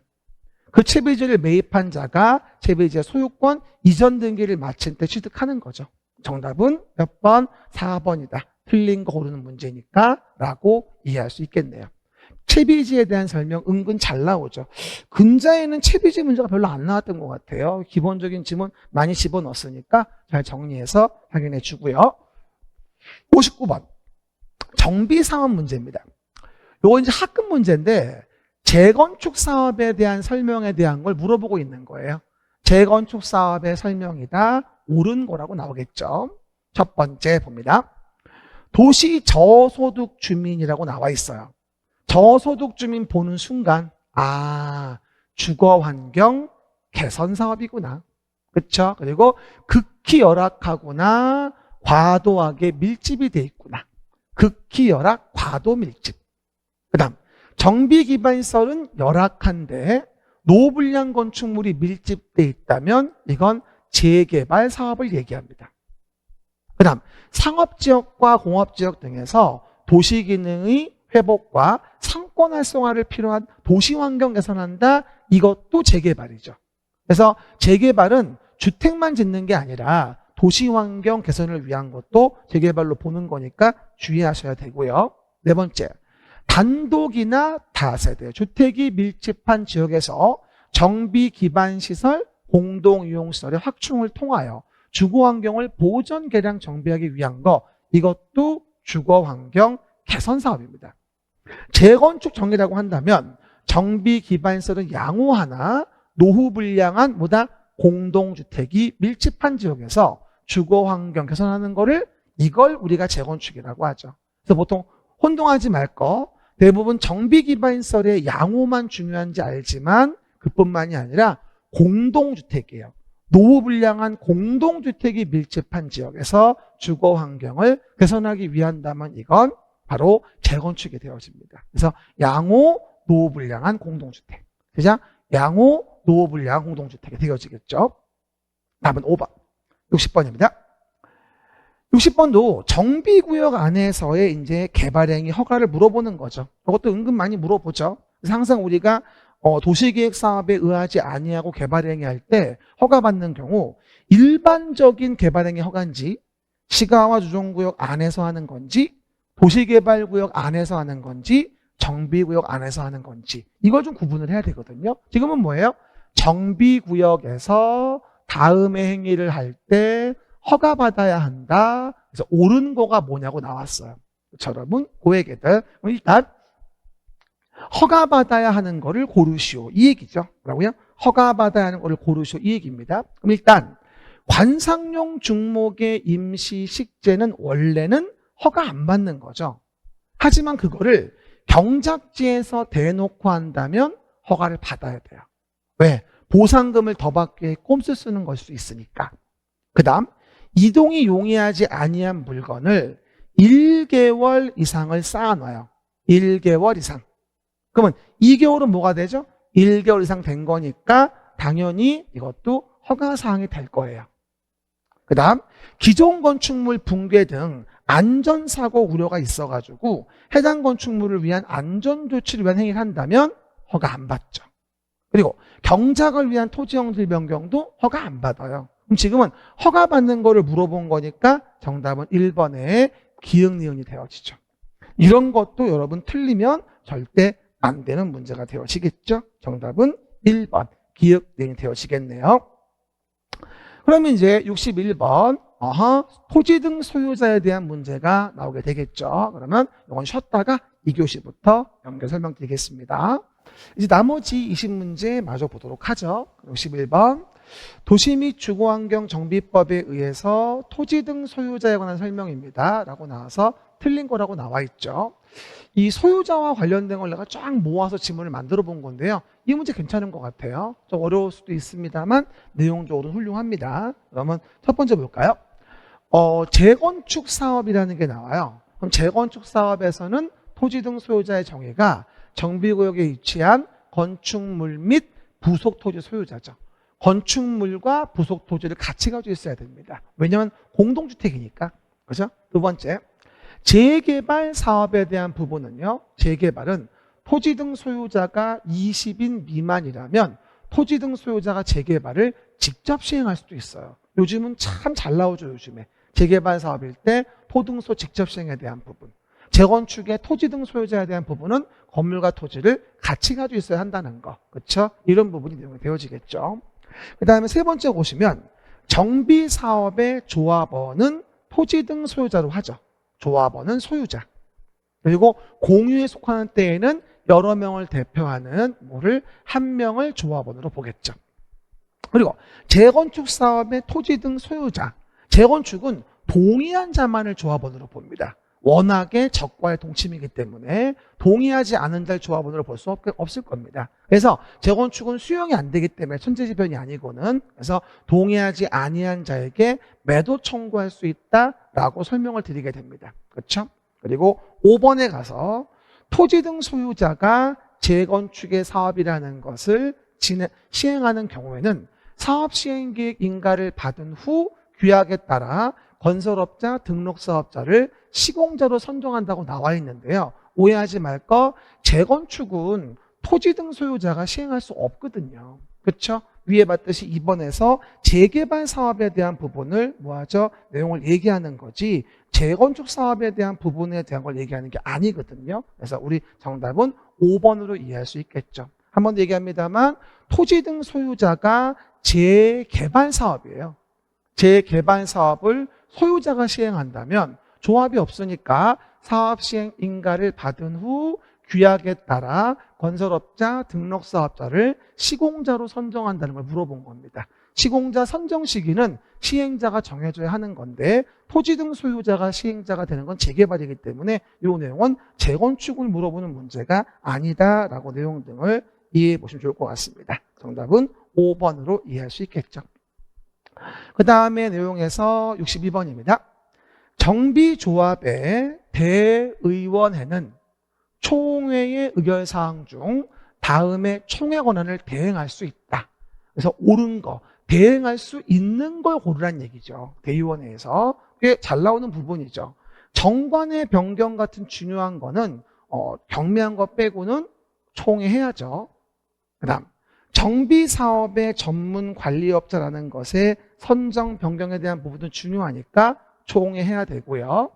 Speaker 1: 그 채비지를 매입한 자가 채비지의 소유권 이전 등기를 마친 때 취득하는 거죠. 정답은 몇 번? 4번이다. 틀린 거 고르는 문제니까 라고 이해할 수 있겠네요. 채비지에 대한 설명 은근 잘 나오죠. 근자에는 채비지 문제가 별로 안 나왔던 것 같아요. 기본적인 지문 많이 집어넣었으니까 잘 정리해서 확인해 주고요. 59번 정비사업 문제입니다. 요거 이제 학급 문제인데 재건축 사업에 대한 설명에 대한 걸 물어보고 있는 거예요. 재건축 사업의 설명이다. 옳은 거라고 나오겠죠. 첫 번째 봅니다. 도시 저소득 주민이라고 나와 있어요. 저소득 주민 보는 순간 주거 환경 개선 사업이구나. 그렇죠? 그리고 극히 열악하구나. 과도하게 밀집이 돼 있구나. 극히 열악, 과도 밀집. 그 다음 정비기반시설은 열악한데 노불량 건축물이 밀집돼 있다면 이건 재개발 사업을 얘기합니다. 그 다음 상업지역과 공업지역 등에서 도시기능의 회복과 상권 활성화를 필요한 도시환경 개선한다. 이것도 재개발이죠. 그래서 재개발은 주택만 짓는 게 아니라 도시환경 개선을 위한 것도 재개발로 보는 거니까 주의하셔야 되고요. 네 번째, 단독이나 다세대 주택이 밀집한 지역에서 정비 기반 시설, 공동이용시설의 확충을 통하여 주거환경을 보전 개량 정비하기 위한 거, 이것도 주거환경 개선 사업입니다. 재건축 정의라고 한다면 정비 기반 시설은 양호하나 노후 불량한 공동주택이 밀집한 지역에서 주거환경 개선하는 거를 이걸 우리가 재건축이라고 하죠. 그래서 보통 혼동하지 말 거, 대부분 정비 기반 시설의 양호만 중요한지 알지만 그뿐만이 아니라 공동주택이에요. 노후 불량한 공동주택이 밀집한 지역에서 주거환경을 개선하기 위한다면 이건 바로 재건축이 되어집니다. 그래서 양호, 노후 불량한 공동주택. 그죠? 양호, 노후 불량한 공동주택이 되어지겠죠. 답은 5번. 60번입니다. 60번도 정비구역 안에서의 이제 개발행위 허가를 물어보는 거죠. 이것도 은근 많이 물어보죠. 그래서 항상 우리가 도시계획 사업에 의하지 아니하고 개발행위 할 때 허가받는 경우 일반적인 개발행위 허가인지 시가와 주정구역 안에서 하는 건지 도시개발구역 안에서 하는 건지 정비구역 안에서 하는 건지 이걸 좀 구분을 해야 되거든요. 지금은 뭐예요? 정비구역에서 다음의 행위를 할 때 허가받아야 한다. 그래서 옳은 거가 뭐냐고 나왔어요. 여러분 고액애들 일단 허가받아야 하는 거를 고르시오. 이 얘기죠. 뭐라고요? 허가받아야 하는 거를 고르시오. 이 얘기입니다. 그럼 일단 관상용 중목의 임시 식재는 원래는 허가 안 받는 거죠. 하지만 그거를 경작지에서 대놓고 한다면 허가를 받아야 돼요. 왜? 보상금을 더 받기 위해 꼼수 쓰는 걸 수 있으니까. 그 다음 이동이 용이하지 아니한 물건을 1개월 이상을 쌓아놔요. 1개월 이상. 그러면 2개월은 뭐가 되죠? 1개월 이상 된 거니까 당연히 이것도 허가사항이 될 거예요. 그 다음 기존 건축물 붕괴 등 안전사고 우려가 있어가지고 해당 건축물을 위한 안전조치를 위한 행위를 한다면 허가 안 받죠. 그리고 경작을 위한 토지형질 변경도 허가 안 받아요. 그럼 지금은 허가받는 거를 물어본 거니까 정답은 1번에 기역 니은이 되어지죠. 이런 것도 여러분 틀리면 절대 안 되는 문제가 되어지겠죠. 정답은 1번 기역 니은이 되어지겠네요. 그러면 이제 61번 토지 등 소유자에 대한 문제가 나오게 되겠죠. 그러면 이건 쉬었다가 2교시부터 연결 설명드리겠습니다. 이제 나머지 20문제 마저 보도록 하죠. 61번 도시 및 주거환경 정비법에 의해서 토지 등 소유자에 관한 설명입니다. 라고 나와서 틀린 거라고 나와 있죠. 이 소유자와 관련된 걸 내가 쫙 모아서 지문을 만들어 본 건데요. 이 문제 괜찮은 것 같아요. 좀 어려울 수도 있습니다만 내용적으로 훌륭합니다. 그러면 첫 번째 볼까요? 재건축 사업이라는 게 나와요. 그럼 재건축 사업에서는 토지 등 소유자의 정의가 정비구역에 위치한 건축물 및 부속 토지 소유자죠. 건축물과 부속 토지를 같이 가지고 있어야 됩니다. 왜냐하면 공동주택이니까. 그죠? 두 번째, 재개발 사업에 대한 부분은요. 재개발은 토지 등 소유자가 20인 미만이라면 토지 등 소유자가 재개발을 직접 시행할 수도 있어요. 요즘은 참 잘 나오죠. 요즘에. 재개발 사업일 때 토등소 직접 시행에 대한 부분. 재건축의 토지 등 소유자에 대한 부분은 건물과 토지를 같이 가지고 있어야 한다는 거. 그렇죠? 이런 부분이 내용이 되어지겠죠. 그 다음에 세 번째 보시면 정비사업의 조합원은 토지 등 소유자로 하죠. 조합원은 소유자. 그리고 공유에 속하는 때에는 여러 명을 대표하는 뭐를 한 명을 조합원으로 보겠죠. 그리고 재건축 사업의 토지 등 소유자. 재건축은 동의한 자만을 조합원으로 봅니다. 워낙에 적과의 동침이기 때문에 동의하지 않은 자를 조합원으로 볼 수 없을 겁니다. 그래서 재건축은 수용이 안 되기 때문에 천재지변이 아니고는 그래서 동의하지 아니한 자에게 매도 청구할 수 있다라고 설명을 드리게 됩니다. 그렇죠? 그리고 5번에 가서 토지 등 소유자가 재건축의 사업이라는 것을 시행하는 경우에는 사업 시행 계획 인가를 받은 후 규약에 따라 건설업자, 등록사업자를 시공자로 선정한다고 나와 있는데요. 오해하지 말 거, 재건축은 토지 등 소유자가 시행할 수 없거든요. 그렇죠? 위에 봤듯이 2번에서 재개발 사업에 대한 부분을 뭐하죠? 내용을 얘기하는 거지 재건축 사업에 대한 부분에 대한 걸 얘기하는 게 아니거든요. 그래서 우리 정답은 5번으로 이해할 수 있겠죠. 한 번 더 얘기합니다만 토지 등 소유자가 재개발 사업이에요. 재개발 사업을 소유자가 시행한다면 조합이 없으니까 사업 시행 인가를 받은 후 규약에 따라 건설업자, 등록사업자를 시공자로 선정한다는 걸 물어본 겁니다. 시공자 선정 시기는 시행자가 정해줘야 하는 건데 토지 등 소유자가 시행자가 되는 건 재개발이기 때문에 이 내용은 재건축을 물어보는 문제가 아니다라고 내용 등을 이해해 보시면 좋을 것 같습니다. 정답은 5번으로 이해할 수 있겠죠. 그 다음에 내용에서 62번입니다. 정비조합의 대의원회는 총회의 의결사항 중 다음에 총회 권한을 대행할 수 있다. 그래서 옳은 거, 대행할 수 있는 걸 고르란 얘기죠. 대의원회에서. 꽤 잘 나오는 부분이죠. 정관의 변경 같은 중요한 거는 경미한 거 빼고는 총회 해야죠. 그 다음 정비사업의 전문 관리업자라는 것의 선정 변경에 대한 부분도 중요하니까 총회해야 되고요.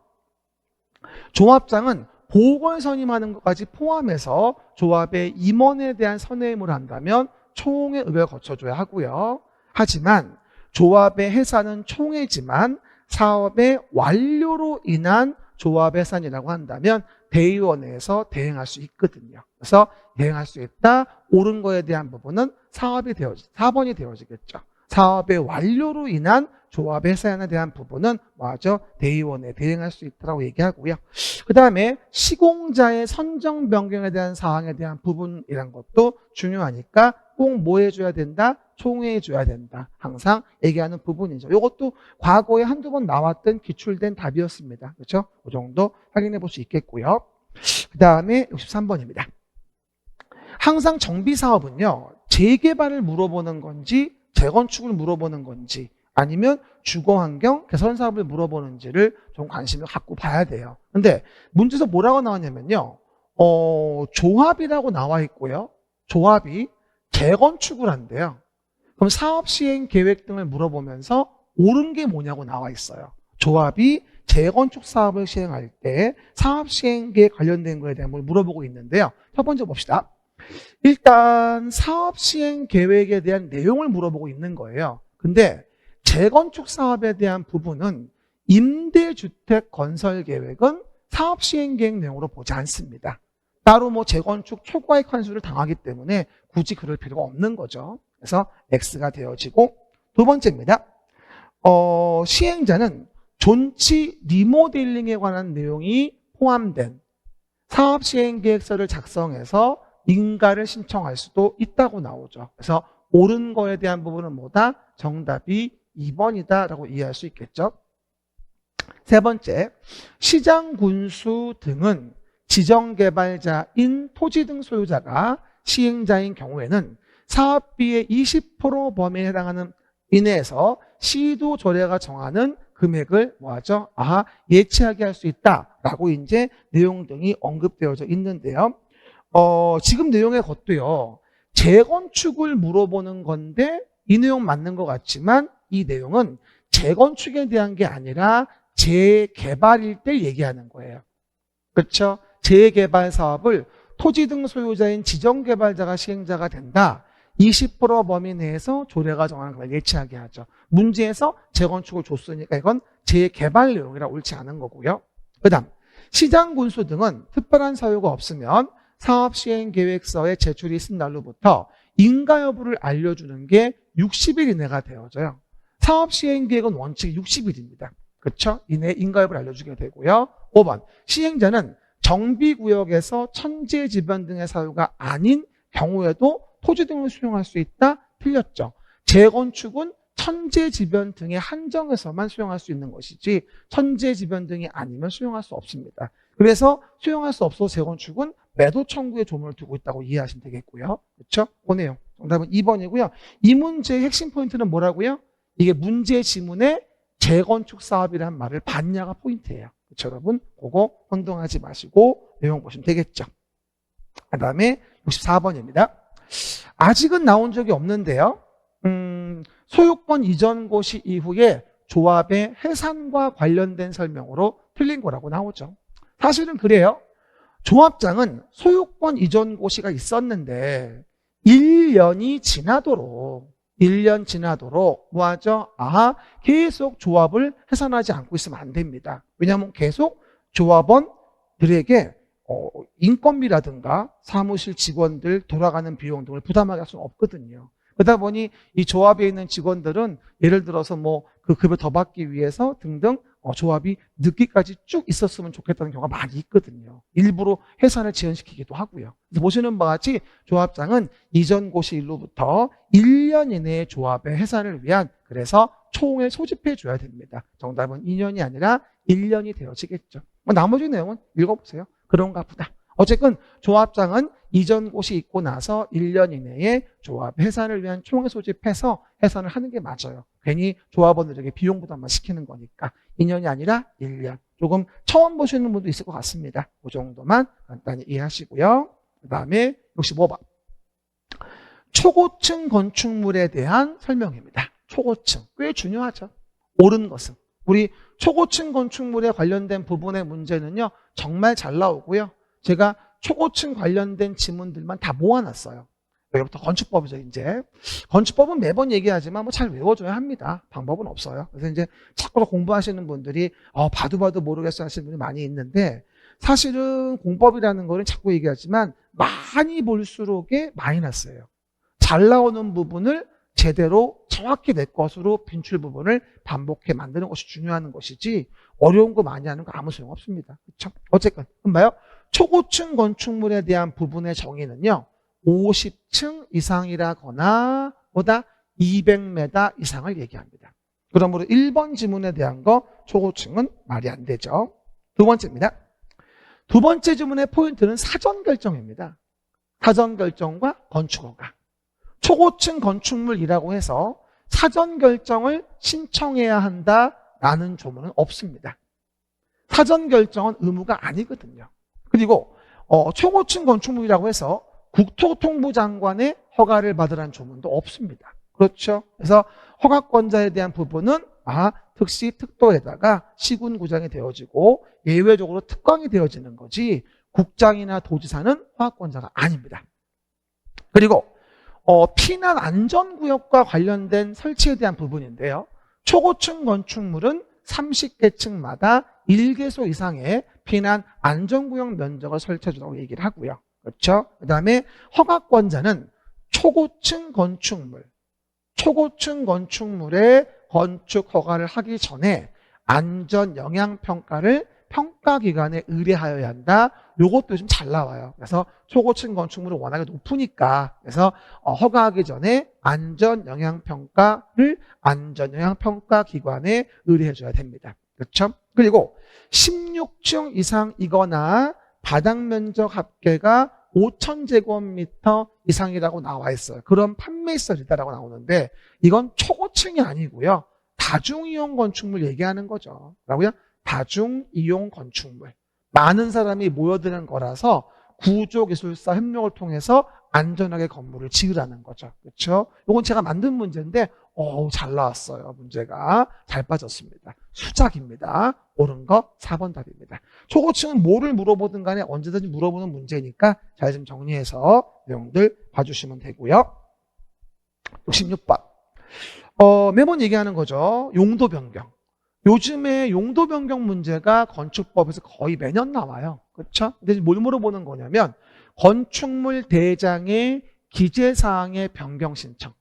Speaker 1: 조합장은 보궐선임하는 것까지 포함해서 조합의 임원에 대한 선회임을 한다면 총회 의결 거쳐줘야 하고요. 하지만 조합의 해산은 총회지만 사업의 완료로 인한 조합 해산이라고 한다면 대의원회에서 대행할 수 있거든요. 그래서 대행할 수 있다. 옳은 거에 대한 부분은 4번이 되어지겠죠. 사업의 완료로 인한 조합 해산에 대한 부분은 뭐죠? 대의원에 대행할 수 있다고 얘기하고요. 그 다음에 시공자의 선정 변경에 대한 사항에 대한 부분이란 것도 중요하니까 꼭 뭐 해줘야 된다? 총회해줘야 된다. 항상 얘기하는 부분이죠. 이것도 과거에 한두 번 나왔던 기출된 답이었습니다. 그렇죠? 그 정도 확인해 볼 수 있겠고요. 그 다음에 63번입니다. 항상 정비사업은요. 재개발을 물어보는 건지 재건축을 물어보는 건지 아니면 주거환경 개선사업을 물어보는지를 좀 관심을 갖고 봐야 돼요. 근데 문제에서 뭐라고 나왔냐면요. 조합이라고 나와 있고요. 조합이 재건축을 한대요. 그럼 사업 시행 계획 등을 물어보면서 옳은 게 뭐냐고 나와 있어요. 조합이 재건축 사업을 시행할 때 사업 시행 계획 관련된 거에 대한 걸 물어보고 있는데요. 첫 번째 봅시다. 일단 사업 시행 계획에 대한 내용을 물어보고 있는 거예요. 근데 재건축 사업에 대한 부분은 임대주택 건설 계획은 사업 시행 계획 내용으로 보지 않습니다. 따로 뭐 재건축 초과이익 환수를 당하기 때문에 굳이 그럴 필요가 없는 거죠. 그래서 X가 되어지고 두 번째입니다. 시행자는 존치 리모델링에 관한 내용이 포함된 사업 시행 계획서를 작성해서 인가를 신청할 수도 있다고 나오죠. 그래서 옳은 거에 대한 부분은 뭐다? 정답이 2번이다 라고 이해할 수 있겠죠. 세 번째, 시장 군수 등은 지정개발자인 토지 등 소유자가 시행자인 경우에는 사업비의 20% 범위에 해당하는 이내에서 시도 조례가 정하는 금액을 뭐하죠? 예치하게 할 수 있다라고 이제 내용 등이 언급되어져 있는데요. 지금 내용의 것도요. 재건축을 물어보는 건데 이 내용 맞는 것 같지만 이 내용은 재건축에 대한 게 아니라 재개발일 때 얘기하는 거예요. 그렇죠? 재개발 사업을 토지 등 소유자인 지정개발자가 시행자가 된다. 20% 범위 내에서 조례가 정하는 걸 예치하게 하죠. 문제에서 재건축을 줬으니까 이건 재개발 내용이라 옳지 않은 거고요. 그 다음 시장 군수 등은 특별한 사유가 없으면 사업시행계획서의 제출이 있은 날로부터 인가 여부를 알려주는 게 60일 이내가 되어져요. 사업시행계획은 원칙 60일입니다. 그렇죠? 이내에 인가 여부를 알려주게 되고요. 5번 시행자는 정비구역에서 천재지변 등의 사유가 아닌 경우에도 토지 등을 수용할 수 있다? 틀렸죠. 재건축은 천재지변 등에 한정해서만 수용할 수 있는 것이지 천재지변 등이 아니면 수용할 수 없습니다. 그래서 수용할 수 없어서 재건축은 매도 청구에 조문을 두고 있다고 이해하시면 되겠고요. 그렇죠? 그 내용. 정답은 2번이고요. 이 문제의 핵심 포인트는 뭐라고요? 이게 문제 지문에 재건축 사업이라는 말을 봤냐가 포인트예요. 그렇죠, 여러분? 그거 혼동하지 마시고 내용 보시면 되겠죠. 그 다음에 64번입니다. 아직은 나온 적이 없는데요. 소유권 이전 고시 이후에 조합의 해산과 관련된 설명으로 틀린 거라고 나오죠. 사실은 그래요. 조합장은 소유권 이전 고시가 있었는데 1년 지나도록 뭐하죠? 계속 조합을 해산하지 않고 있으면 안 됩니다. 왜냐하면 계속 조합원들에게 인건비라든가 사무실 직원들 돌아가는 비용 등을 부담하게 할 수는 없거든요. 그러다 보니 이 조합에 있는 직원들은 예를 들어서 뭐 그 급여 더 받기 위해서 등등 조합이 늦게까지 쭉 있었으면 좋겠다는 경우가 많이 있거든요. 일부러 해산을 지연시키기도 하고요. 그래서 보시는 바와 같이 조합장은 이전 고시 일로부터 1년 이내의 조합의 해산을 위한 그래서 총을 소집해 줘야 됩니다. 정답은 2년이 아니라 1년이 되어지겠죠. 나머지 내용은 읽어보세요. 그런가 보다. 어쨌든 조합장은 이전 고시 있고 나서 1년 이내에 조합 해산을 위한 총을 소집해서 해산을 하는 게 맞아요. 괜히 조합원들에게 비용 부담만 시키는 거니까 2년이 아니라 1년. 조금 처음 보시는 분도 있을 것 같습니다. 그 정도만 간단히 이해하시고요. 그 다음에 65번. 초고층 건축물에 대한 설명입니다. 초고층. 꽤 중요하죠. 옳은 것은. 우리 초고층 건축물에 관련된 부분의 문제는요. 정말 잘 나오고요. 제가 초고층 관련된 지문들만 다 모아놨어요. 여기부터 건축법이죠, 이제. 건축법은 매번 얘기하지만 뭐 잘 외워줘야 합니다. 방법은 없어요. 그래서 이제 자꾸 공부하시는 분들이, 봐도 모르겠어 하시는 분이 많이 있는데, 사실은 공법이라는 거는 자꾸 얘기하지만 많이 볼수록에 마이너스예요. 잘 나오는 부분을 제대로 정확히 내 것으로 빈출 부분을 반복해 만드는 것이 중요한 것이지, 어려운 거 많이 하는 거 아무 소용 없습니다. 그렇죠? 어쨌건, 그럼 봐요. 초고층 건축물에 대한 부분의 정의는요. 50층 이상이라거나 보다 200m 이상을 얘기합니다. 그러므로 1번 지문에 대한 거 초고층은 말이 안 되죠. 두 번째입니다. 두 번째 지문의 포인트는 사전 결정입니다. 사전 결정과 건축허가. 초고층 건축물이라고 해서 사전 결정을 신청해야 한다라는 조문은 없습니다. 사전 결정은 의무가 아니거든요. 그리고 초고층 건축물이라고 해서 국토통부 장관의 허가를 받으라는 조문도 없습니다. 그렇죠? 그래서 허가권자에 대한 부분은 특시 특도에다가 시군구장이 되어지고 예외적으로 특광이 되어지는 거지 국장이나 도지사는 허가권자가 아닙니다. 그리고 피난 안전구역과 관련된 설치에 대한 부분인데요. 초고층 건축물은 30개층마다 1개소 이상의 피난 안전구역 면적을 설치해주라고 얘기를 하고요. 그렇죠? 그 다음에 허가권자는 초고층 건축물의 건축 허가를 하기 전에 안전 영향 평가를 평가기관에 의뢰하여야 한다. 요것도 좀 잘 나와요. 그래서 초고층 건축물은 워낙에 높으니까 그래서 허가하기 전에 안전 영향 평가를 안전 영향 평가 기관에 의뢰해 줘야 됩니다. 그렇죠? 그리고 16층 이상이거나 바닥 면적 합계가 5,000제곱미터 이상이라고 나와 있어요. 그런 판매시설이다라고 나오는데 이건 초고층이 아니고요. 다중이용 건축물 얘기하는 거죠. 라고요? 다중이용 건축물. 많은 사람이 모여드는 거라서 구조기술사 협력을 통해서 안전하게 건물을 지으라는 거죠. 그렇죠? 이건 제가 만든 문제인데 잘 나왔어요. 문제가 잘 빠졌습니다. 수작입니다. 옳은 거 4번 답입니다. 초고층은 뭐를 물어보든 간에 언제든지 물어보는 문제니까 잘 좀 정리해서 내용들 봐주시면 되고요. 66번. 매번 얘기하는 거죠. 용도 변경. 요즘에 용도 변경 문제가 건축법에서 거의 매년 나와요. 그렇죠? 근데 뭘 물어보는 거냐면 건축물 대장의 기재사항의 변경 신청.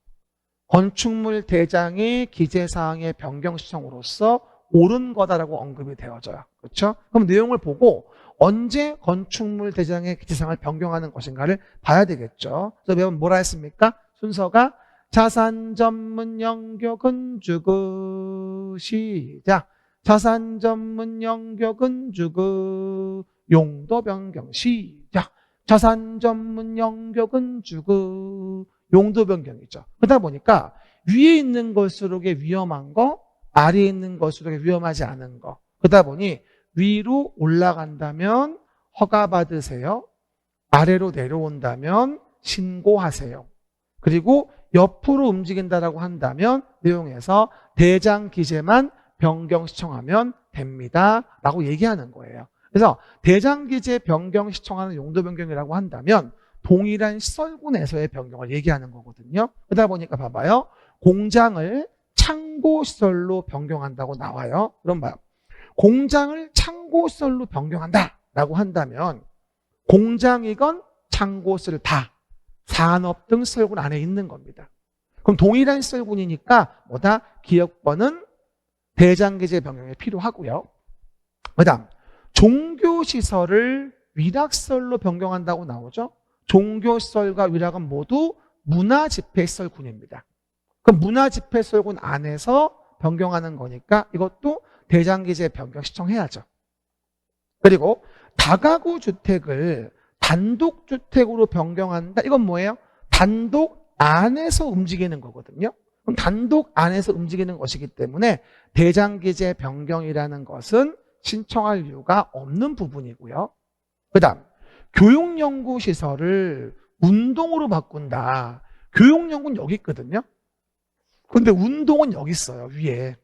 Speaker 1: 건축물 대장의 기재사항의 변경 신청으로서 옳은 거다라고 언급이 되어져요. 그렇죠? 그럼 내용을 보고 언제 건축물 대장의 기재사항을 변경하는 것인가를 봐야 되겠죠. 그래서 매번 뭐라 했습니까? 순서가 자산 전문 영교 건축의 시작. 자산 전문 영교 건축의 용도 변경 시작. 자산 전문 영교 건축의 용도 변경이죠. 그러다 보니까 위에 있는 것으로 위험한 거, 아래에 있는 것으로 위험하지 않은 거. 그러다 보니 위로 올라간다면 허가 받으세요. 아래로 내려온다면 신고하세요. 그리고 옆으로 움직인다라고 한다면 내용에서 대장 기재만 변경 시청하면 됩니다. 라고 얘기하는 거예요. 그래서 대장 기재 변경 시청하는 용도 변경이라고 한다면 동일한 시설군에서의 변경을 얘기하는 거거든요. 그러다 보니까 봐봐요. 공장을 창고시설로 변경한다고 나와요. 그럼 봐요. 공장을 창고시설로 변경한다라고 한다면 공장이건 창고시설 다 산업 등 시설군 안에 있는 겁니다. 그럼 동일한 시설군이니까 뭐다? 기역번은 대장기재 변경이 필요하고요. 그 다음 종교시설을 위락시설로 변경한다고 나오죠. 종교시설과 위락은 모두 문화집회시설군입니다. 그럼 문화집회시설군 안에서 변경하는 거니까 이것도 대장기재 변경 시청해야죠. 그리고 다가구 주택을 단독주택으로 변경한다. 이건 뭐예요? 단독 안에서 움직이는 거거든요. 그럼 단독 안에서 움직이는 것이기 때문에 대장기재 변경이라는 것은 신청할 이유가 없는 부분이고요. 그 다음 교육연구시설을 운동으로 바꾼다. 교육연구는 여기 있거든요. 근데 운동은 여기 있어요. 위에.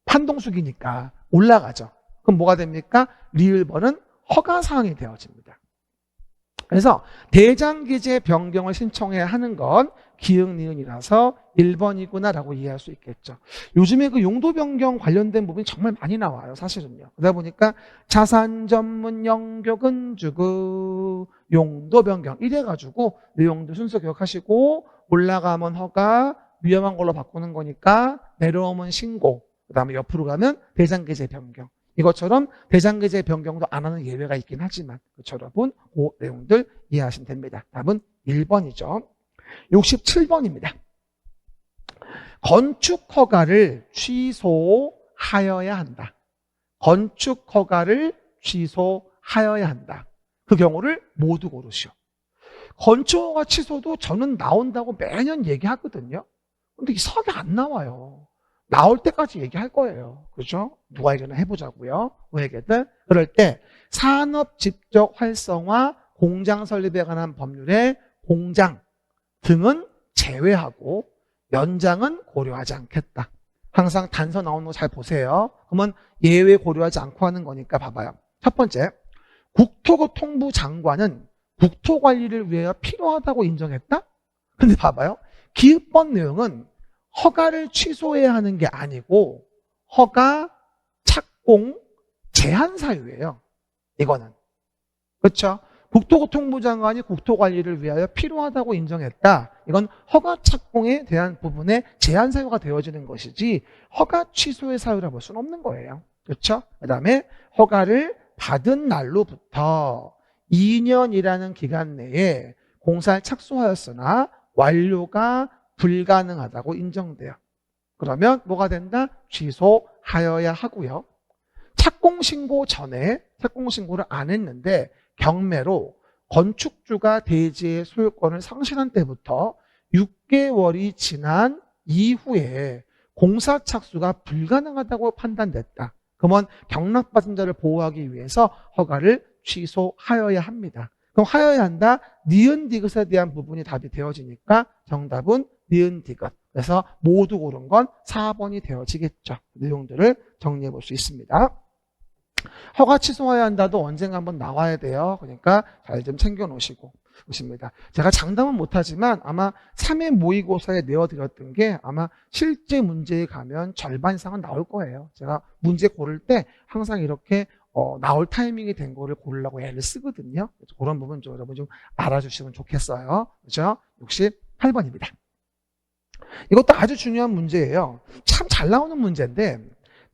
Speaker 1: 판동숙이니까 올라가죠. 그럼 뭐가 됩니까? 리을번은 허가사항이 되어집니다. 그래서 대장기재 변경을 신청해야 하는 건 기역, 니은이라서 1번이구나라고 이해할 수 있겠죠. 요즘에 그 용도 변경 관련된 부분이 정말 많이 나와요. 사실은요. 그러다 보니까 자산 전문 영교 건축의 용도 변경 이래가지고 내용도 순서 기억하시고 올라가면 허가, 위험한 걸로 바꾸는 거니까 내려오면 신고, 그 다음에 옆으로 가면 대장기재 변경. 이것처럼 대장기재 변경도 안 하는 예외가 있긴 하지만 그렇죠, 여러분? 그 내용들 이해하시면 됩니다. 답은 1번이죠. 67번입니다. 건축 허가를 취소하여야 한다. 건축 허가를 취소하여야 한다. 그 경우를 모두 고르시오. 건축 허가 취소도 저는 나온다고 매년 얘기하거든요. 근데 이 석이 안 나와요. 나올 때까지 얘기할 거예요. 그렇죠? 누가에게나 해보자고요. 누가에게든. 그럴 때 산업 집적 활성화 공장 설립에 관한 법률에 공장 등은 제외하고 연장은 고려하지 않겠다. 항상 단서 나오는 거 잘 보세요. 그러면 예외 고려하지 않고 하는 거니까 봐봐요. 첫 번째, 국토교통부 장관은 국토관리를 위하여 필요하다고 인정했다? 근데 봐봐요. 기획법 내용은 허가를 취소해야 하는 게 아니고 허가, 착공, 제한 사유예요. 이거는. 그렇죠? 국토교통부 장관이 국토관리를 위하여 필요하다고 인정했다. 이건 허가 착공에 대한 부분에 제한 사유가 되어지는 것이지 허가 취소의 사유라 볼 수는 없는 거예요. 그렇죠? 그 다음에 허가를 받은 날로부터 2년이라는 기간 내에 공사를 착수하였으나 완료가 불가능하다고 인정돼요. 그러면 뭐가 된다? 취소하여야 하고요. 착공신고 전에 착공신고를 안 했는데 경매로 건축주가 대지의 소유권을 상실한 때부터 6개월이 지난 이후에 공사 착수가 불가능하다고 판단됐다. 그러면 경락받은 자를 보호하기 위해서 허가를 취소하여야 합니다. 그럼 하여야 한다. 니은 디귿에 대한 부분이 답이 되어지니까 정답은 니은 디귿. 그래서 모두 고른 건 4번이 되어지겠죠. 내용들을 정리해 볼 수 있습니다. 허가 취소해야 한다도 언젠가 한번 나와야 돼요. 그러니까 잘 좀 챙겨 놓으시고 있습니다. 제가 장담은 못하지만 아마 3회 모의고사에 내어드렸던 게 아마 실제 문제에 가면 절반 이상은 나올 거예요. 제가 문제 고를 때 항상 이렇게 나올 타이밍이 된 거를 고르려고 애를 쓰거든요. 그런 부분 좀 여러분 좀 알아주시면 좋겠어요. 그죠? 68번입니다. 이것도 아주 중요한 문제예요. 참 잘 나오는 문제인데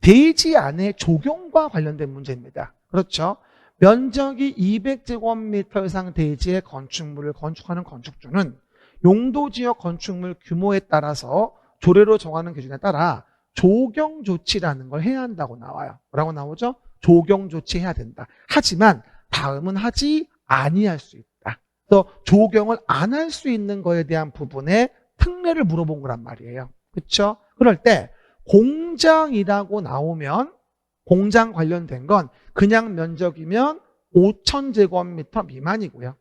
Speaker 1: 대지 안의 조경과 관련된 문제입니다. 그렇죠? 면적이 200제곱미터 이상 대지의 건축물을 건축하는 건축주는 용도지역 건축물 규모에 따라서 조례로 정하는 기준에 따라 조경조치라는 걸 해야 한다고 나와요. 뭐라고 나오죠? 조경조치 해야 된다. 하지만 다음은 하지 아니할 수 있다. 또 조경을 안 할 수 있는 거에 대한 부분에 특례를 물어본 거란 말이에요. 그렇죠? 그럴 때 공장이라고 나오면 공장 관련된 건 그냥 면적이면 5,000제곱미터 미만이고요.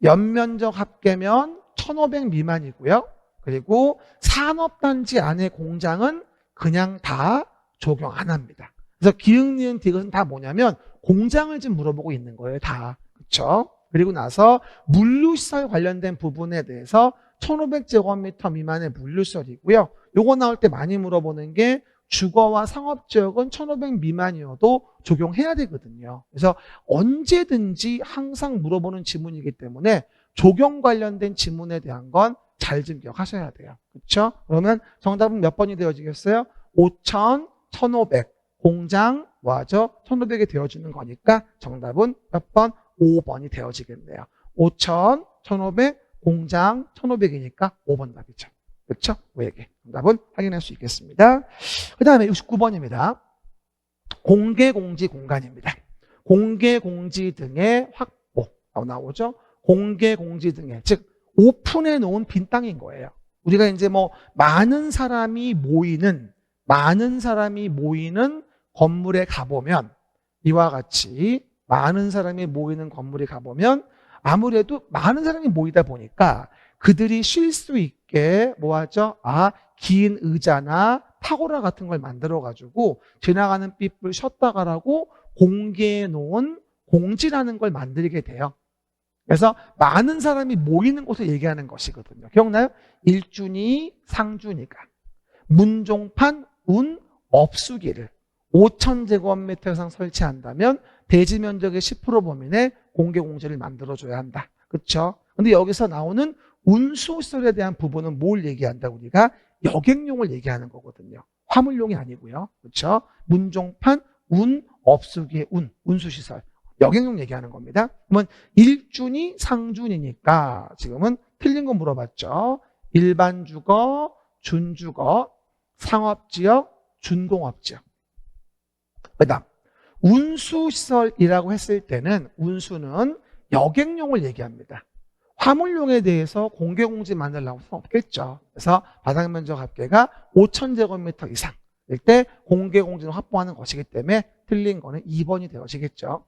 Speaker 1: 연면적 합계면 1,500 미만이고요. 그리고 산업단지 안의 공장은 그냥 다 적용 안 합니다. 그래서 기흥, 니은, 디귿은 다 뭐냐면 공장을 지금 물어보고 있는 거예요. 다. 그렇죠? 그리고 나서 물류시설 관련된 부분에 대해서 1,500제곱미터 미만의 물류시설이고요. 요거 나올 때 많이 물어보는 게 주거와 상업지역은 1,500 미만이어도 적용해야 되거든요. 그래서 언제든지 항상 물어보는 지문이기 때문에 적용 관련된 지문에 대한 건 잘 좀 기억하셔야 돼요. 그렇죠? 그러면 정답은 몇 번이 되어지겠어요? 5,000, 1,500. 공장, 뭐하죠? 1,500이 되어지는 거니까 정답은 몇 번? 5번이 되어지겠네요. 5,000, 1,500, 공장 1,500이니까 5번 답이죠. 그렇죠? 5개. 정답은 확인할 수 있겠습니다. 그 다음에 69번입니다. 공개공지 공간입니다. 공개공지 등의 확보 나오죠? 공개공지 등의, 즉 오픈해 놓은 빈 땅인 거예요. 우리가 이제 뭐 많은 사람이 모이는 건물에 가보면 이와 같이 많은 사람이 모이는 건물에 가보면 아무래도 많은 사람이 모이다 보니까 그들이 쉴 수 있게 뭐하죠? 긴 의자나 파고라 같은 걸 만들어가지고 지나가는 삐뿔 쉬었다 가라고 공개해 놓은 공지라는 걸 만들게 돼요. 그래서 많은 사람이 모이는 곳을 얘기하는 것이거든요. 기억나요? 일준이, 상준이가 문종판, 운, 업수기를 5,000제곱미터 이상 설치한다면 대지 면적의 10% 범위 내 공개공지를 만들어줘야 한다. 그렇죠? 근데 여기서 나오는 운수시설에 대한 부분은 뭘 얘기한다? 우리가 여객용을 얘기하는 거거든요. 화물용이 아니고요. 그렇죠? 문종판, 운, 업수기의 운수시설. 여객용 얘기하는 겁니다. 그러면 일준이, 상준이니까 지금은 틀린 거 물어봤죠. 일반 주거, 준주거, 상업지역, 준공업지역. 그다음 운수시설이라고 했을 때는 운수는 여객용을 얘기합니다. 화물용에 대해서 공개공지 만들려고 수는 없겠죠. 그래서 바닥면적 합계가 5,000제곱미터 이상일 때 공개공지를 확보하는 것이기 때문에 틀린 거는 2번이 되어지겠죠.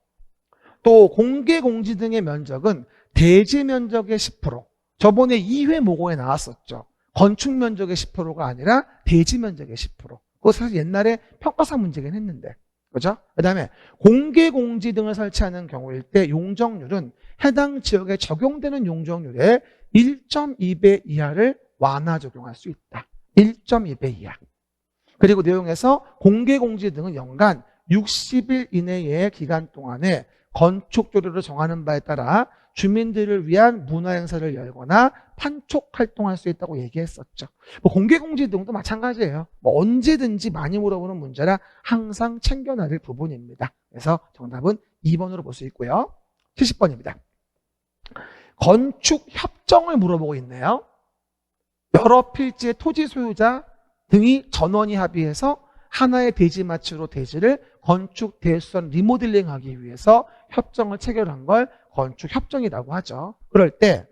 Speaker 1: 또 공개공지 등의 면적은 대지 면적의 10%. 저번에 2회 모고에 나왔었죠. 건축 면적의 10%가 아니라 대지 면적의 10%. 그거 사실 옛날에 평가사 문제긴 했는데. 그죠? 그 다음에 공개공지 등을 설치하는 경우일 때 용적률은 해당 지역에 적용되는 용적률의 1.2배 이하를 완화 적용할 수 있다. 1.2배 이하. 그리고 내용에서 공개공지 등은 연간 60일 이내의 기간 동안에 건축조례로 정하는 바에 따라 주민들을 위한 문화행사를 열거나 판촉 활동할 수 있다고 얘기했었죠. 뭐 공개공지 등도 마찬가지예요. 뭐 언제든지 많이 물어보는 문제라 항상 챙겨놔야 될 부분입니다. 그래서 정답은 2번으로 볼 수 있고요. 70번입니다. 건축 협정을 물어보고 있네요. 여러 필지의 토지 소유자 등이 전원이 합의해서 하나의 대지 마치로 대지를 건축 대수선 리모델링하기 위해서 협정을 체결한 걸 건축 협정이라고 하죠. 그럴 때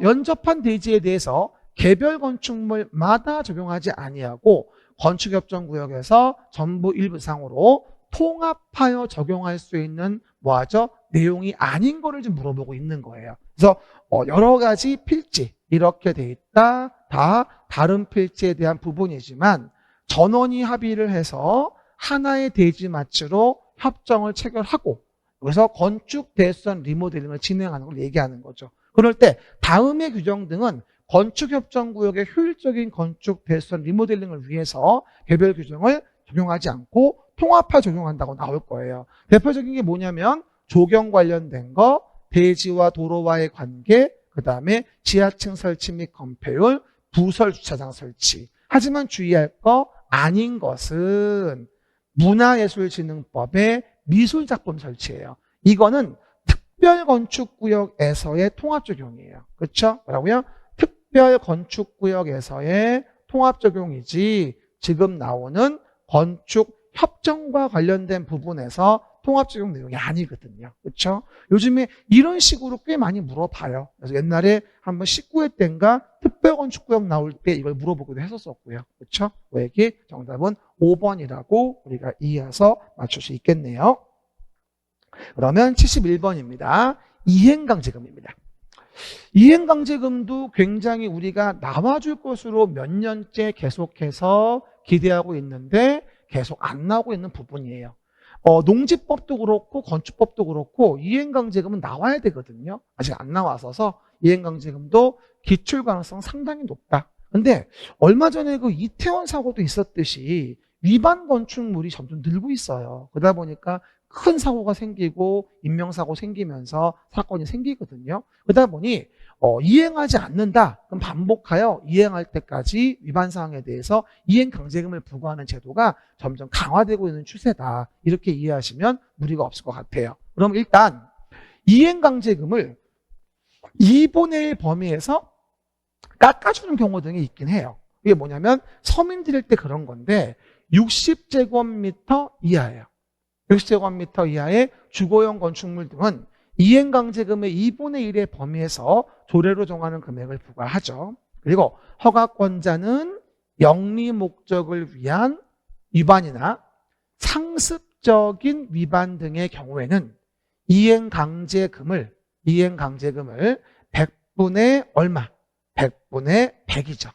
Speaker 1: 연접한 대지에 대해서 개별 건축물마다 적용하지 아니하고 건축협정구역에서 전부 일부상으로 통합하여 적용할 수 있는 뭐하죠? 내용이 아닌 거를 좀 물어보고 있는 거예요. 그래서 여러 가지 필지 이렇게 돼 있다. 다 다른 필지에 대한 부분이지만 전원이 합의를 해서 하나의 대지 마치로 협정을 체결하고 그래서 건축 대수선 리모델링을 진행하는 걸 얘기하는 거죠. 그럴 때 다음의 규정 등은 건축협정구역의 효율적인 건축 대수선 리모델링을 위해서 개별 규정을 적용하지 않고 통합화 적용한다고 나올 거예요. 대표적인 게 뭐냐면 조경 관련된 거, 대지와 도로와의 관계, 그 다음에 지하층 설치 및 건폐율, 부설 주차장 설치. 하지만 주의할 거 아닌 것은 문화예술진흥법의 미술작품 설치예요. 이거는 특별건축구역에서의 통합적용이에요. 그렇죠? 뭐라고요? 특별건축구역에서의 통합적용이지 지금 나오는 건축협정과 관련된 부분에서 통합적용 내용이 아니거든요. 그렇죠? 요즘에 이런 식으로 꽤 많이 물어봐요. 그래서 옛날에 한번 19회 때인가 특별건축구역 나올 때 이걸 물어보기도 했었었고요. 그렇죠? 여기 정답은 5번이라고 우리가 이해해서 맞출 수 있겠네요. 그러면 71번입니다. 이행강제금입니다. 이행강제금도 굉장히 우리가 나와줄 것으로 몇 년째 계속해서 기대하고 있는데 계속 안 나오고 있는 부분이에요. 농지법도 그렇고 건축법도 그렇고 이행강제금은 나와야 되거든요. 아직 안 나와서 이행강제금도 기출 가능성 상당히 높다. 근데 얼마 전에 그 이태원 사고도 있었듯이 위반 건축물이 점점 늘고 있어요. 그러다 보니까 큰 사고가 생기고 인명사고 생기면서 사건이 생기거든요. 그러다 보니 이행하지 않는다. 그럼 반복하여 이행할 때까지 위반 사항에 대해서 이행강제금을 부과하는 제도가 점점 강화되고 있는 추세다. 이렇게 이해하시면 무리가 없을 것 같아요. 그럼 일단 이행강제금을 2분의 1 범위에서 깎아주는 경우 등이 있긴 해요. 이게 뭐냐면 서민들일 때 그런 건데 60제곱미터 이하예요. 60제곱미터 이하의 주거용 건축물 등은 이행강제금의 2분의 1의 범위에서 조례로 정하는 금액을 부과하죠. 그리고 허가권자는 영리 목적을 위한 위반이나 상습적인 위반 등의 경우에는 이행강제금을 100분의 얼마? 100분의 100이죠.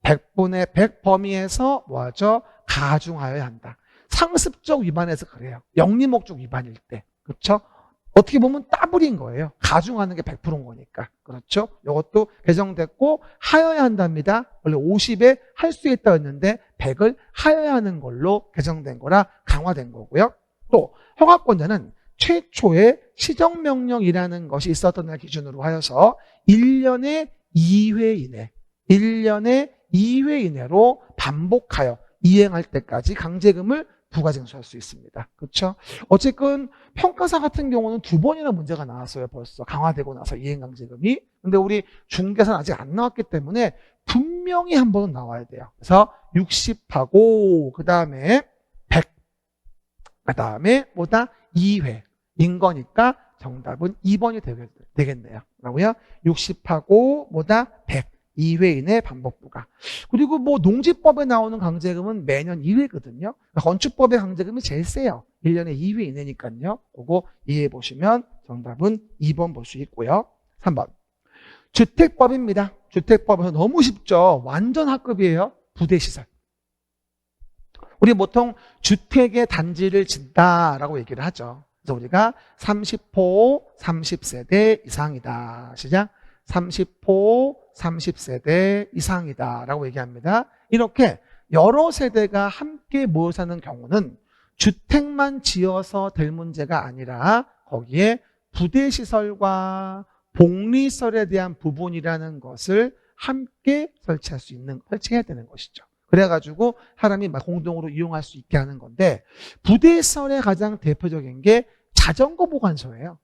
Speaker 1: 100분의 100 범위에서 뭐하죠? 가중하여야 한다. 상습적 위반에서 그래요. 영리목적 위반일 때. 그렇죠? 어떻게 보면 따블인 거예요. 가중하는 게 100%인 거니까. 그렇죠? 이것도 개정됐고 하여야 한답니다. 원래 50에 할 수 있다였는데 100을 하여야 하는 걸로 개정된 거라 강화된 거고요. 또 허가권자는 최초의 시정명령이라는 것이 있었던 날 기준으로 하여서 1년에 2회 이내로 반복하여 이행할 때까지 강제금을 부과 징수할 수 있습니다. 그렇죠? 어쨌든 평가사 같은 경우는 2번이나 문제가 나왔어요. 벌써 강화되고 나서 이행강제금이. 근데 우리 중개사는 아직 안 나왔기 때문에 분명히 한 번은 나와야 돼요. 그래서 60하고 그 다음에 100, 그 다음에 뭐다? 2회인 거니까 정답은 2번이 되겠네요. 뭐라고요? 60하고 뭐다? 100. 2회 이내 반복 부과. 그리고 뭐 농지법에 나오는 강제금은 매년 2회거든요. 건축법의 강제금이 제일 세요. 1년에 2회 이내니까요. 그거 이해해 보시면 정답은 2번 볼 수 있고요. 3번. 주택법입니다. 주택법에서 너무 쉽죠. 완전 학급이에요. 부대시설. 우리 보통 주택의 단지를 짓다라고 얘기를 하죠. 그래서 우리가 30호 30세대 이상이다. 시작. 30호 30세대 이상이다 라고 얘기합니다. 이렇게 여러 세대가 함께 모여 사는 경우는 주택만 지어서 될 문제가 아니라 거기에 부대시설과 복리시설에 대한 부분이라는 것을 함께 설치해야 되는 것이죠. 그래가지고 사람이 공동으로 이용할 수 있게 하는 건데 부대시설의 가장 대표적인 게 자전거 보관소예요.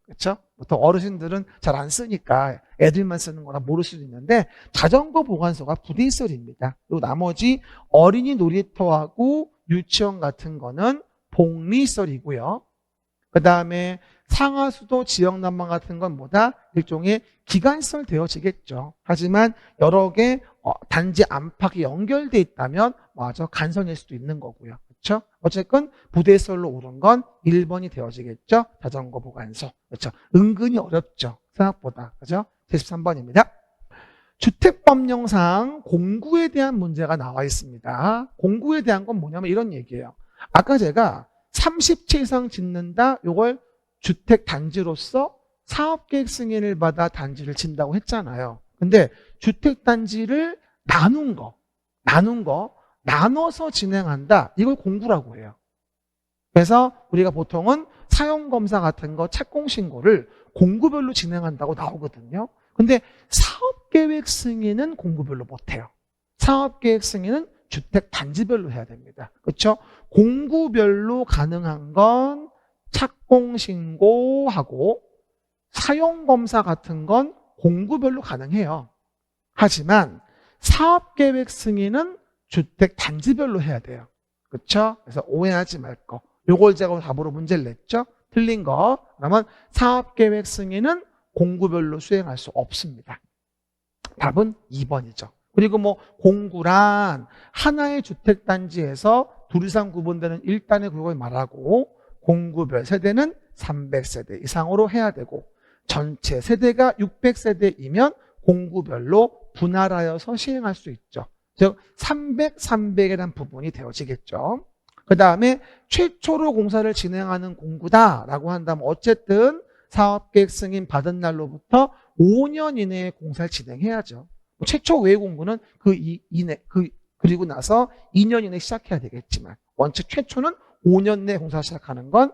Speaker 1: 그렇죠? 보통 어르신들은 잘 안 쓰니까 애들만 쓰는 거라 모를 수도 있는데 자전거 보관소가 부대시설입니다. 그리고 나머지 어린이 놀이터하고 유치원 같은 거는 복리시설이고요. 그 다음에 상하수도 지역난방 같은 건 뭐다? 일종의 기간시설 되어지겠죠. 하지만 여러 개 단지 안팎이 연결돼 있다면 맞아 간선일 수도 있는 거고요. 그렇죠? 어쨌건 부대시설로 오른 건 1번이 되어지겠죠. 자전거 보관소. 그렇죠? 은근히 어렵죠. 생각보다. 그죠? 73번입니다. 주택법령상 공구에 대한 문제가 나와 있습니다. 공구에 대한 건 뭐냐면 이런 얘기예요. 아까 제가 30채 이상 짓는다. 요걸 주택단지로서 사업계획 승인을 받아 단지를 짓는다고 했잖아요. 근데 주택단지를 나눠서 진행한다. 이걸 공구라고 해요. 그래서 우리가 보통은 사용검사 같은 거 착공신고를 공구별로 진행한다고 나오거든요. 근데 사업계획 승인은 공구별로 못해요. 사업계획 승인은 주택단지별로 해야 됩니다. 그렇죠? 공구별로 가능한 건 착공신고하고 사용검사 같은 건 공구별로 가능해요. 하지만 사업계획 승인은 주택단지별로 해야 돼요. 그렇죠? 그래서 오해하지 말 거. 요걸 제가 답으로 문제를 냈죠? 틀린 거. 그러면 사업계획 승인은 공구별로 수행할 수 없습니다. 답은 2번이죠. 그리고 뭐 공구란 하나의 주택단지에서 둘 이상 구분되는 1단의 구역을 말하고 공구별 세대는 300세대 이상으로 해야 되고 전체 세대가 600세대이면 공구별로 분할하여서 시행할 수 있죠. 즉 300이라는 부분이 되어지겠죠. 그 다음에 최초로 공사를 진행하는 공구다라고 한다면 어쨌든 사업계획 승인 받은 날로부터 5년 이내에 공사를 진행해야죠. 최초 외 공구는 그리고 나서 2년 이내에 시작해야 되겠지만 원칙 최초는 5년 내에 공사 시작하는 건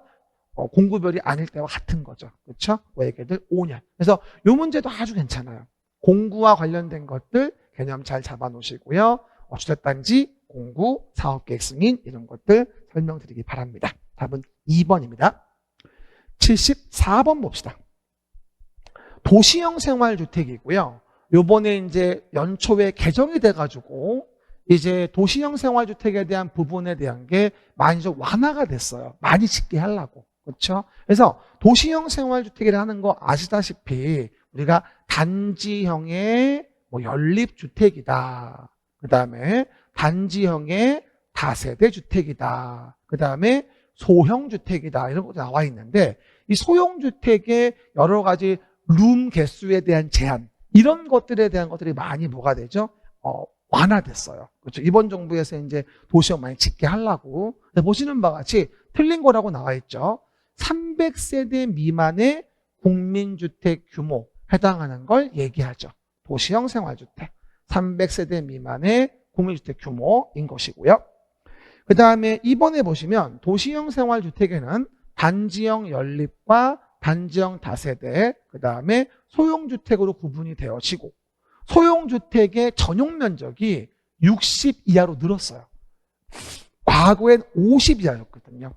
Speaker 1: 공구별이 아닐 때와 같은 거죠. 그렇죠? 외계들 5년. 그래서 이 문제도 아주 괜찮아요. 공구와 관련된 것들 개념 잘 잡아놓으시고요. 주택단지, 공구, 사업계획 승인 이런 것들 설명드리기 바랍니다. 답은 2번입니다. 74번 봅시다. 도시형 생활주택이고요. 요번에 이제 연초에 개정이 돼가지고 이제 도시형 생활주택에 대한 부분에 대한 게 많이 좀 완화가 됐어요. 많이 짓게 하려고. 그렇죠? 그래서 도시형 생활주택이라는 거 아시다시피 우리가 단지형의 연립주택이다. 그 다음에 단지형의 다세대 주택이다. 그 다음에 소형주택이다. 이런 것도 나와 있는데 이 소형주택의 여러 가지 룸 개수에 대한 제한 이런 것들에 대한 것들이 많이 뭐가 되죠? 완화됐어요. 그렇죠? 이번 정부에서 이제 도시형 많이 짓게 하려고. 보시는 바와 같이 틀린 거라고 나와 있죠. 300세대 미만의 국민주택 규모 해당하는 걸 얘기하죠. 도시형 생활주택. 300세대 미만의 국민주택 규모인 것이고요. 그 다음에 이번에 보시면 도시형 생활주택에는 단지형 연립과 단지형 다세대, 그 다음에 소형주택으로 구분이 되어지고 소형주택의 전용 면적이 60 이하로 늘었어요. 과거엔 50 이하였거든요.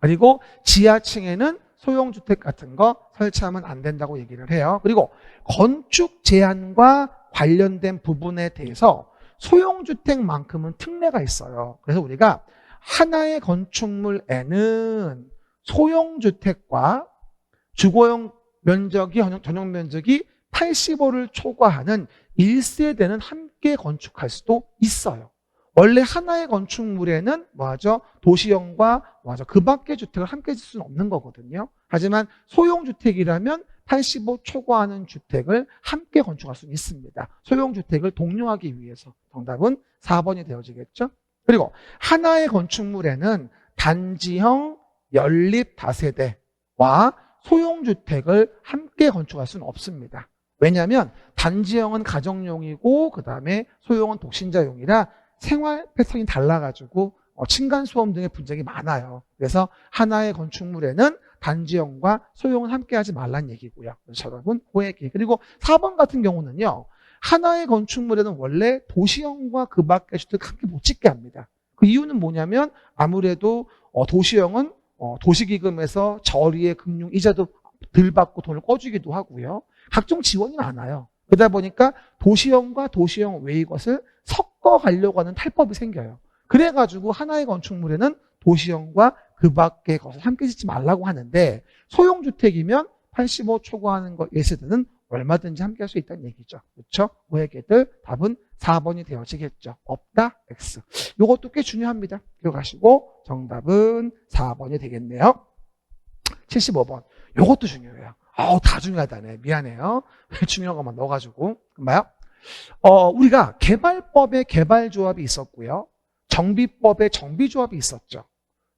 Speaker 1: 그리고 지하층에는 소형주택 같은 거 설치하면 안 된다고 얘기를 해요. 그리고 건축 제한과 관련된 부분에 대해서 소형주택만큼은 특례가 있어요. 그래서 우리가 하나의 건축물에는 소형주택과 주거용 면적이, 전용 면적이 85를 초과하는 1세대는 함께 건축할 수도 있어요. 원래 하나의 건축물에는 뭐하죠? 도시형과 뭐하죠? 그 밖의 주택을 함께 짓을 수는 없는 거거든요. 하지만 소형주택이라면 85 초과하는 주택을 함께 건축할 수는 있습니다. 소형주택을 독려하기 위해서. 정답은 4번이 되어지겠죠? 그리고 하나의 건축물에는 단지형 연립 다세대와 소형주택을 함께 건축할 수는 없습니다. 왜냐하면 단지형은 가정용이고 그 다음에 소형은 독신자용이라 생활 패턴이 달라가지고 층간소음 등의 분쟁이 많아요. 그래서 하나의 건축물에는 단지형과 소형은 함께하지 말란 얘기고요. 그래서 여러분 호액이. 그리고 4번 같은 경우는요. 하나의 건축물에는 원래 도시형과 그 밖의 주택 함께 못 짓게 합니다. 그 이유는 뭐냐면 아무래도 도시형은 도시기금에서 저리의 금융 이자도 덜 받고 돈을 꺼주기도 하고요. 각종 지원이 많아요. 그러다 보니까 도시형과 도시형 외의 것을 섞어 가려고 하는 탈법이 생겨요. 그래가지고 하나의 건축물에는 도시형과 그 밖에 것을 함께 짓지 말라고 하는데 소형주택이면 85 초과하는 것 예세대는 얼마든지 함께 할 수 있다는 얘기죠. 그렇죠? 우회계들 답은 4번이 되어지겠죠. 없다? X. 이것도 꽤 중요합니다. 기억하시고 정답은 4번이 되겠네요. 75번. 이것도 중요해요. 다 중요하다네. 미안해요. 중요한 것만 넣어가지고. 봐요. 우리가 개발법에 개발조합이 있었고요. 정비법에 정비조합이 있었죠.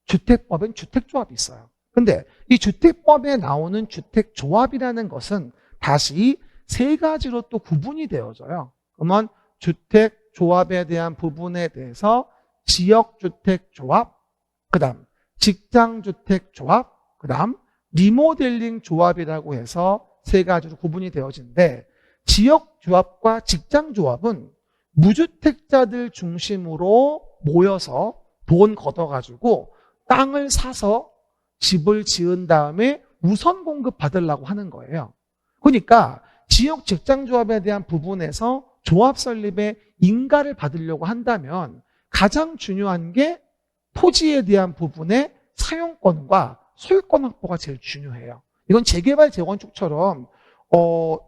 Speaker 1: 주택법엔 주택조합이 있어요. 근데 이 주택법에 나오는 주택조합이라는 것은 다시 세 가지로 또 구분이 되어져요. 그러면 주택조합에 대한 부분에 대해서 지역주택조합, 그 다음 직장주택조합, 그 다음 리모델링 조합이라고 해서 세 가지로 구분이 되어지는데 지역조합과 직장조합은 무주택자들 중심으로 모여서 돈 걷어가지고 땅을 사서 집을 지은 다음에 우선 공급 받으려고 하는 거예요. 그러니까 지역 직장조합에 대한 부분에서 조합 설립에 인가를 받으려고 한다면 가장 중요한 게 토지에 대한 부분의 사용권과 소유권 확보가 제일 중요해요. 이건 재개발 재건축처럼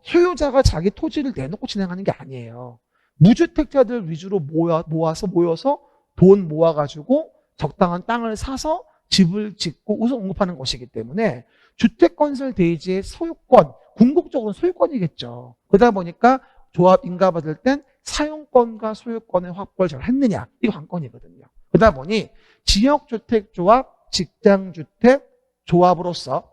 Speaker 1: 소유자가 자기 토지를 내놓고 진행하는 게 아니에요. 무주택자들 위주로 모여서 돈 모아가지고 적당한 땅을 사서 집을 짓고 우선 공급하는 것이기 때문에 주택건설 대지의 소유권, 궁극적으로는 소유권이겠죠. 그러다 보니까 조합 인가 받을 땐 사용권과 소유권의 확보를 잘 했느냐, 이 관건이거든요. 그러다 보니 지역주택조합, 직장주택 조합으로서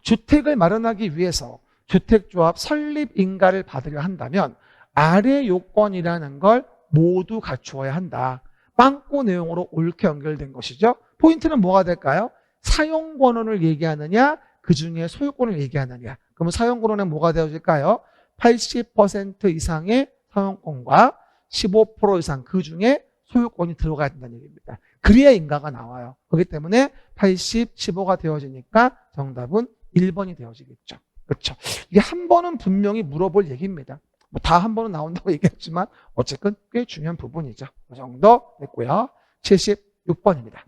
Speaker 1: 주택을 마련하기 위해서 주택조합 설립 인가를 받으려 한다면 아래 요건이라는 걸 모두 갖추어야 한다. 빵꾸 내용으로 옳게 연결된 것이죠. 포인트는 뭐가 될까요? 사용권을 얘기하느냐, 그 중에 소유권을 얘기하느냐. 그러면 사용권은 뭐가 되어질까요? 80% 이상의 사용권과 15% 이상 그 중에 소유권이 들어가야 된다는 얘기입니다. 그래야 인가가 나와요. 그렇기 때문에 80, 15가 되어지니까 정답은 1번이 되어지겠죠. 그렇죠. 이게 한 번은 분명히 물어볼 얘기입니다. 다 한 번은 나온다고 얘기했지만 어쨌든 꽤 중요한 부분이죠. 그 정도 됐고요. 76번입니다.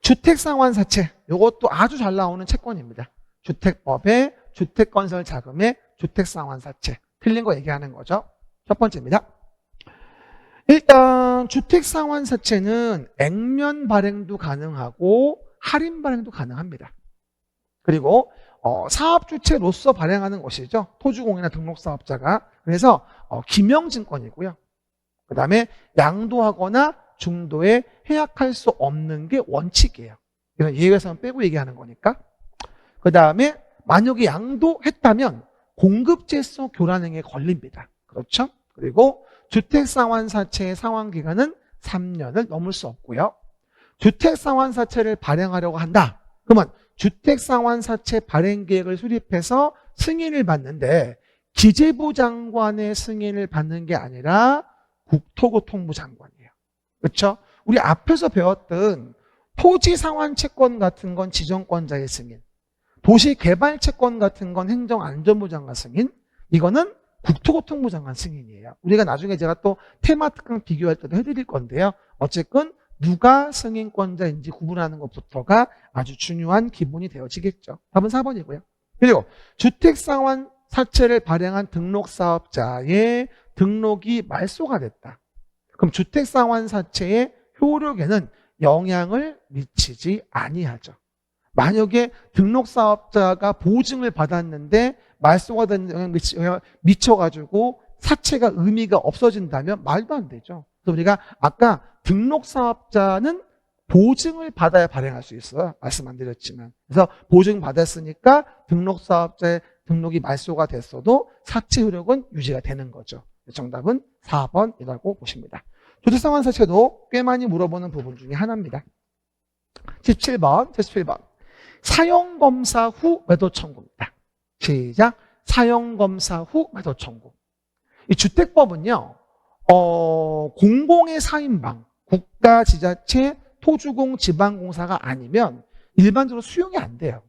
Speaker 1: 주택상환사채. 이것도 아주 잘 나오는 채권입니다. 주택법의 주택건설 자금의 주택상환사채. 틀린 거 얘기하는 거죠. 첫 번째입니다. 일단 주택상환사채는 액면 발행도 가능하고 할인 발행도 가능합니다. 그리고 사업주체로서 발행하는 것이죠. 토지공인이나 등록사업자가. 그래서 기명증권이고요. 그 다음에 양도하거나 중도에 해약할 수 없는 게 원칙이에요. 이런 예외사항 빼고 얘기하는 거니까. 그 다음에 만약에 양도했다면 공급제소 교란행위에 걸립니다. 그렇죠? 그리고 주택상환사채의 상환기간은 3년을 넘을 수 없고요. 주택상환사채를 발행하려고 한다. 그러면 주택상환사채 발행계획을 수립해서 승인을 받는데 기재부 장관의 승인을 받는 게 아니라 국토교통부 장관이에요. 그렇죠? 우리 앞에서 배웠던 토지상환채권 같은 건 지정권자의 승인, 도시개발채권 같은 건 행정안전부 장관 승인, 이거는 국토교통부 장관 승인이에요. 우리가 나중에 제가 또 테마 특강 비교할 때도 해드릴 건데요. 어쨌든 누가 승인권자인지 구분하는 것부터가 아주 중요한 기본이 되어지겠죠. 답은 4번이고요. 그리고 주택상환사채를 발행한 등록사업자의 등록이 말소가 됐다. 그럼 주택상환사채의 효력에는 영향을 미치지 아니하죠. 만약에 등록사업자가 보증을 받았는데 말소가 된 영향을 미쳐가지고 사채가 의미가 없어진다면 말도 안 되죠. 그래서 우리가 아까 등록사업자는 보증을 받아야 발행할 수 있어요. 말씀 안 드렸지만. 그래서 보증 받았으니까 등록사업자의 등록이 말소가 됐어도 사채 효력은 유지가 되는 거죠. 정답은 4번이라고 보십니다. 주택상환사채도 꽤 많이 물어보는 부분 중에 하나입니다. 77번. 사용검사 후 매도 청구입니다. 시작. 사용검사 후 매도 청구. 이 주택법은요, 공공의 사인방, 국가, 지자체, 토주공, 지방공사가 아니면 일반적으로 수용이 안 돼요.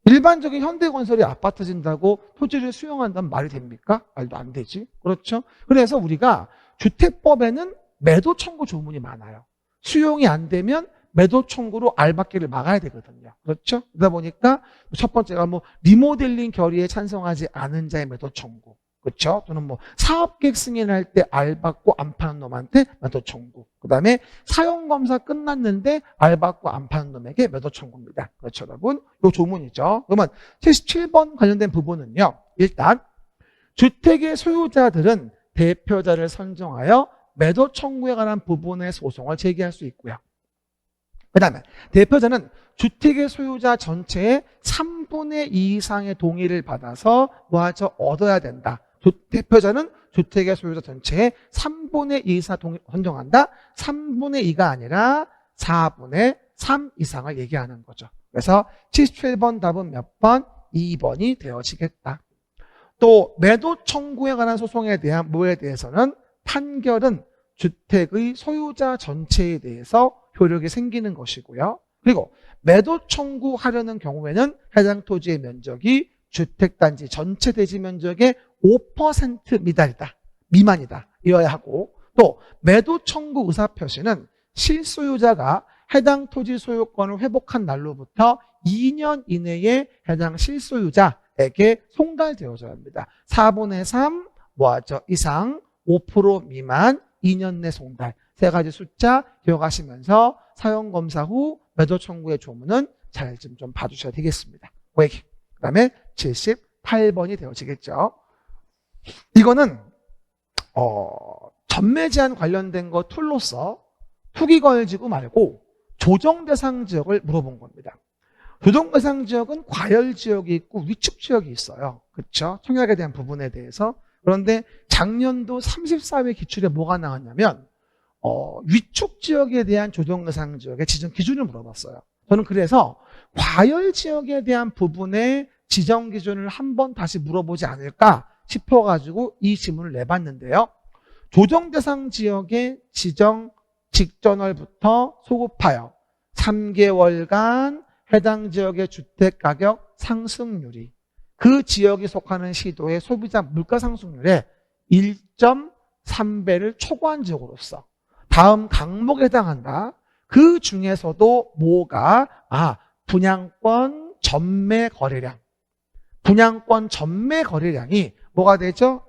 Speaker 1: 일반적인 현대건설이 아파트 진다고 토지를 수용한다면 말이 됩니까? 말도 안 되지. 그렇죠? 그래서 우리가 주택법에는 매도 청구 조문이 많아요. 수용이 안 되면 매도 청구로 알 받기를 막아야 되거든요. 그렇죠? 그러다 보니까 첫 번째가 뭐 리모델링 결의에 찬성하지 않은 자의 매도 청구. 그렇죠? 또는 뭐 사업계획 승인할 때 알 받고 안 파는 놈한테 매도 청구. 그다음에 사용 검사 끝났는데 알 받고 안 파는 놈에게 매도 청구입니다. 그렇죠, 여러분? 요 조문이죠. 그러면 77번 관련된 부분은요. 일단 주택의 소유자들은 대표자를 선정하여 매도 청구에 관한 부분의 소송을 제기할 수 있고요. 그 다음에 대표자는 주택의 소유자 전체의 3분의 2 이상의 동의를 받아서 뭐하죠? 얻어야 된다. 대표자는 주택의 소유자 전체의 3분의 2 이상 동의 선정한다. 3분의 2가 아니라 4분의 3 이상을 얘기하는 거죠. 그래서 77번 답은 몇 번? 2번이 되어지겠다. 또 매도 청구에 관한 소송에 대한 뭐에 대해서는 판결은 주택의 소유자 전체에 대해서 효력이 생기는 것이고요. 그리고 매도 청구하려는 경우에는 해당 토지의 면적이 주택단지 전체 대지 면적의 5% 미만이다. 이어야 하고, 또 매도 청구 의사표시는 실소유자가 해당 토지 소유권을 회복한 날로부터 2년 이내에 해당 실소유자에게 송달되어져야 합니다. 4분의 3 뭐하죠? 이상 5% 미만 2년 내 송달. 세 가지 숫자 기억하시면서 사용검사 후 매도 청구의 조문은 잘 좀 봐주셔야 되겠습니다. 그 다음에 78번이 되어지겠죠. 이거는 전매 제한 관련된 거 툴로서 투기 거열지구 말고 조정 대상 지역을 물어본 겁니다. 조정 대상 지역은 과열 지역이 있고 위축 지역이 있어요. 그렇죠? 청약에 대한 부분에 대해서. 그런데 작년도 34회 기출에 뭐가 나왔냐면 위축 지역에 대한 조정 대상 지역의 지정 기준을 물어봤어요. 저는 그래서 과열 지역에 대한 부분의 지정 기준을 한번 다시 물어보지 않을까 싶어가지고 이 질문을 내봤는데요. 조정 대상 지역의 지정 직전월부터 소급하여 3개월간 해당 지역의 주택가격 상승률이 그 지역이 속하는 시도의 소비자 물가 상승률의 1.3배를 초과한 지역으로서 다음 강목에 해당한다. 그 중에서도 뭐가 분양권 전매 거래량. 분양권 전매 거래량이 뭐가 되죠?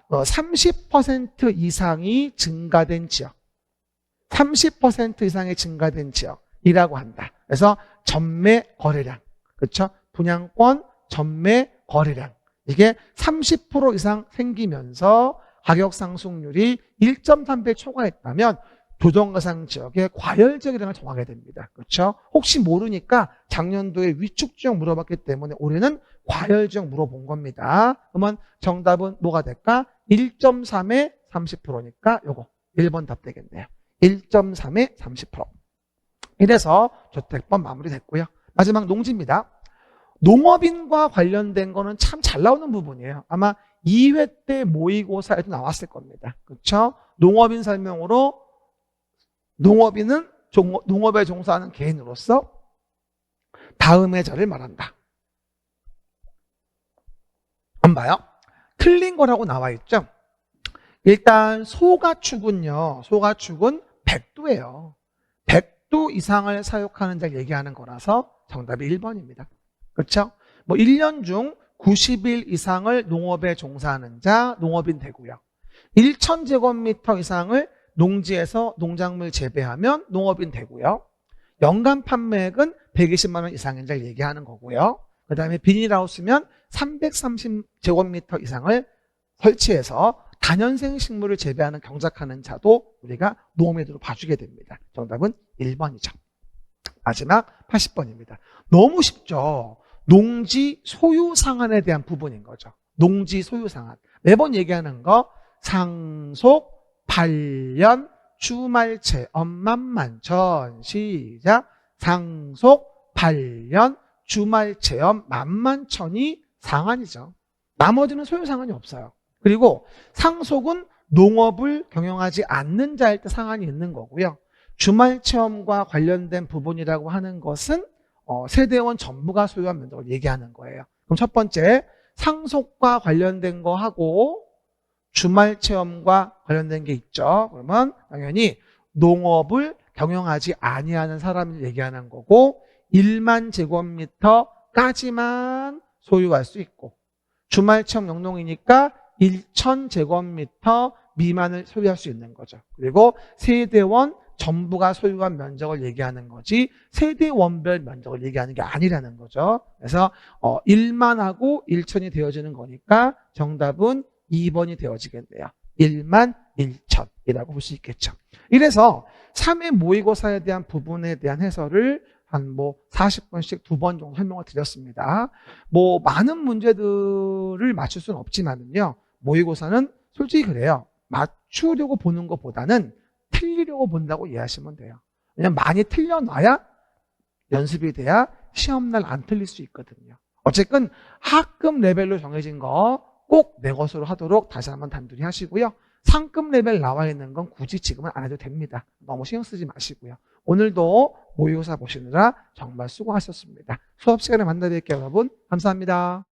Speaker 1: 30% 이상이 증가된 지역. 30% 이상이 증가된 지역이라고 한다. 그래서 전매 거래량. 그렇죠? 분양권 전매 거래량. 이게 30% 이상 생기면서 가격 상승률이 1.3배 초과했다면 조정가상 지역의 과열 지역이라는 걸 정하게 됩니다. 그렇죠? 혹시 모르니까 작년도에 위축 지역 물어봤기 때문에 올해는 과열 지역 물어본 겁니다. 그러면 정답은 뭐가 될까? 1.3에 30%니까 요거 1번 답 되겠네요. 1.3에 30%. 이래서 주택법 마무리됐고요. 마지막 농지입니다. 농업인과 관련된 거는 참 잘 나오는 부분이에요. 아마 2회 때 모의고사에도 나왔을 겁니다. 그렇죠? 농업인 설명으로 농업인은 농업에 종사하는 개인으로서 다음의 자를 말한다. 안 봐요? 틀린 거라고 나와 있죠? 일단 소가축은요. 소가축은 100도예요. 100도 이상을 사육하는 자를 얘기하는 거라서 정답이 1번입니다. 그렇죠? 뭐 1년 중 90일 이상을 농업에 종사하는 자 농업인 되고요. 1,000제곱미터 이상을 농지에서 농작물 재배하면 농업인 되고요. 연간 판매액은 120만 원 이상인 자를 얘기하는 거고요. 그 다음에 비닐하우스면 330제곱미터 이상을 설치해서 다년생 식물을 재배하는 경작하는 자도 우리가 농업인으로 봐주게 됩니다. 정답은 1번이죠. 마지막 80번입니다. 너무 쉽죠. 농지 소유 상한에 대한 부분인 거죠. 농지 소유 상한. 매번 얘기하는 거 상속, 반련, 주말 체험, 만만천. 시작. 상속, 반련, 주말 체험, 만만천이 상한이죠. 나머지는 소유 상한이 없어요. 그리고 상속은 농업을 경영하지 않는 자일 때 상한이 있는 거고요. 주말 체험과 관련된 부분이라고 하는 것은 세대원 전부가 소유한 면적을 얘기하는 거예요. 그럼 첫 번째 상속과 관련된 거 하고 주말 체험과 관련된 게 있죠. 그러면 당연히 농업을 경영하지 아니하는 사람을 얘기하는 거고 1만 제곱미터까지만 소유할 수 있고 주말청 영농이니까 1,000제곱미터 미만을 소유할 수 있는 거죠. 그리고 세대원 전부가 소유한 면적을 얘기하는 거지 세대원별 면적을 얘기하는 게 아니라는 거죠. 그래서 1만하고 1천이 되어지는 거니까 정답은 2번이 되어지겠네요. 1만 1천이라고 볼 수 있겠죠. 이래서 3회 모의고사에 대한 부분에 대한 해설을 한 40번씩 2번 정도 설명을 드렸습니다. 많은 문제들을 맞출 수는 없지만요. 모의고사는 솔직히 그래요. 맞추려고 보는 것보다는 틀리려고 본다고 이해하시면 돼요. 왜냐면 많이 틀려놔야 연습이 돼야 시험날 안 틀릴 수 있거든요. 어쨌든 하급 레벨로 정해진 거 꼭 내 것으로 하도록 다시 한번 단둘이 하시고요. 상급 레벨 나와 있는 건 굳이 지금은 안 해도 됩니다. 너무 신경 쓰지 마시고요. 오늘도 모의고사 보시느라 정말 수고하셨습니다. 수업 시간에 만나 뵐게요, 여러분. 감사합니다.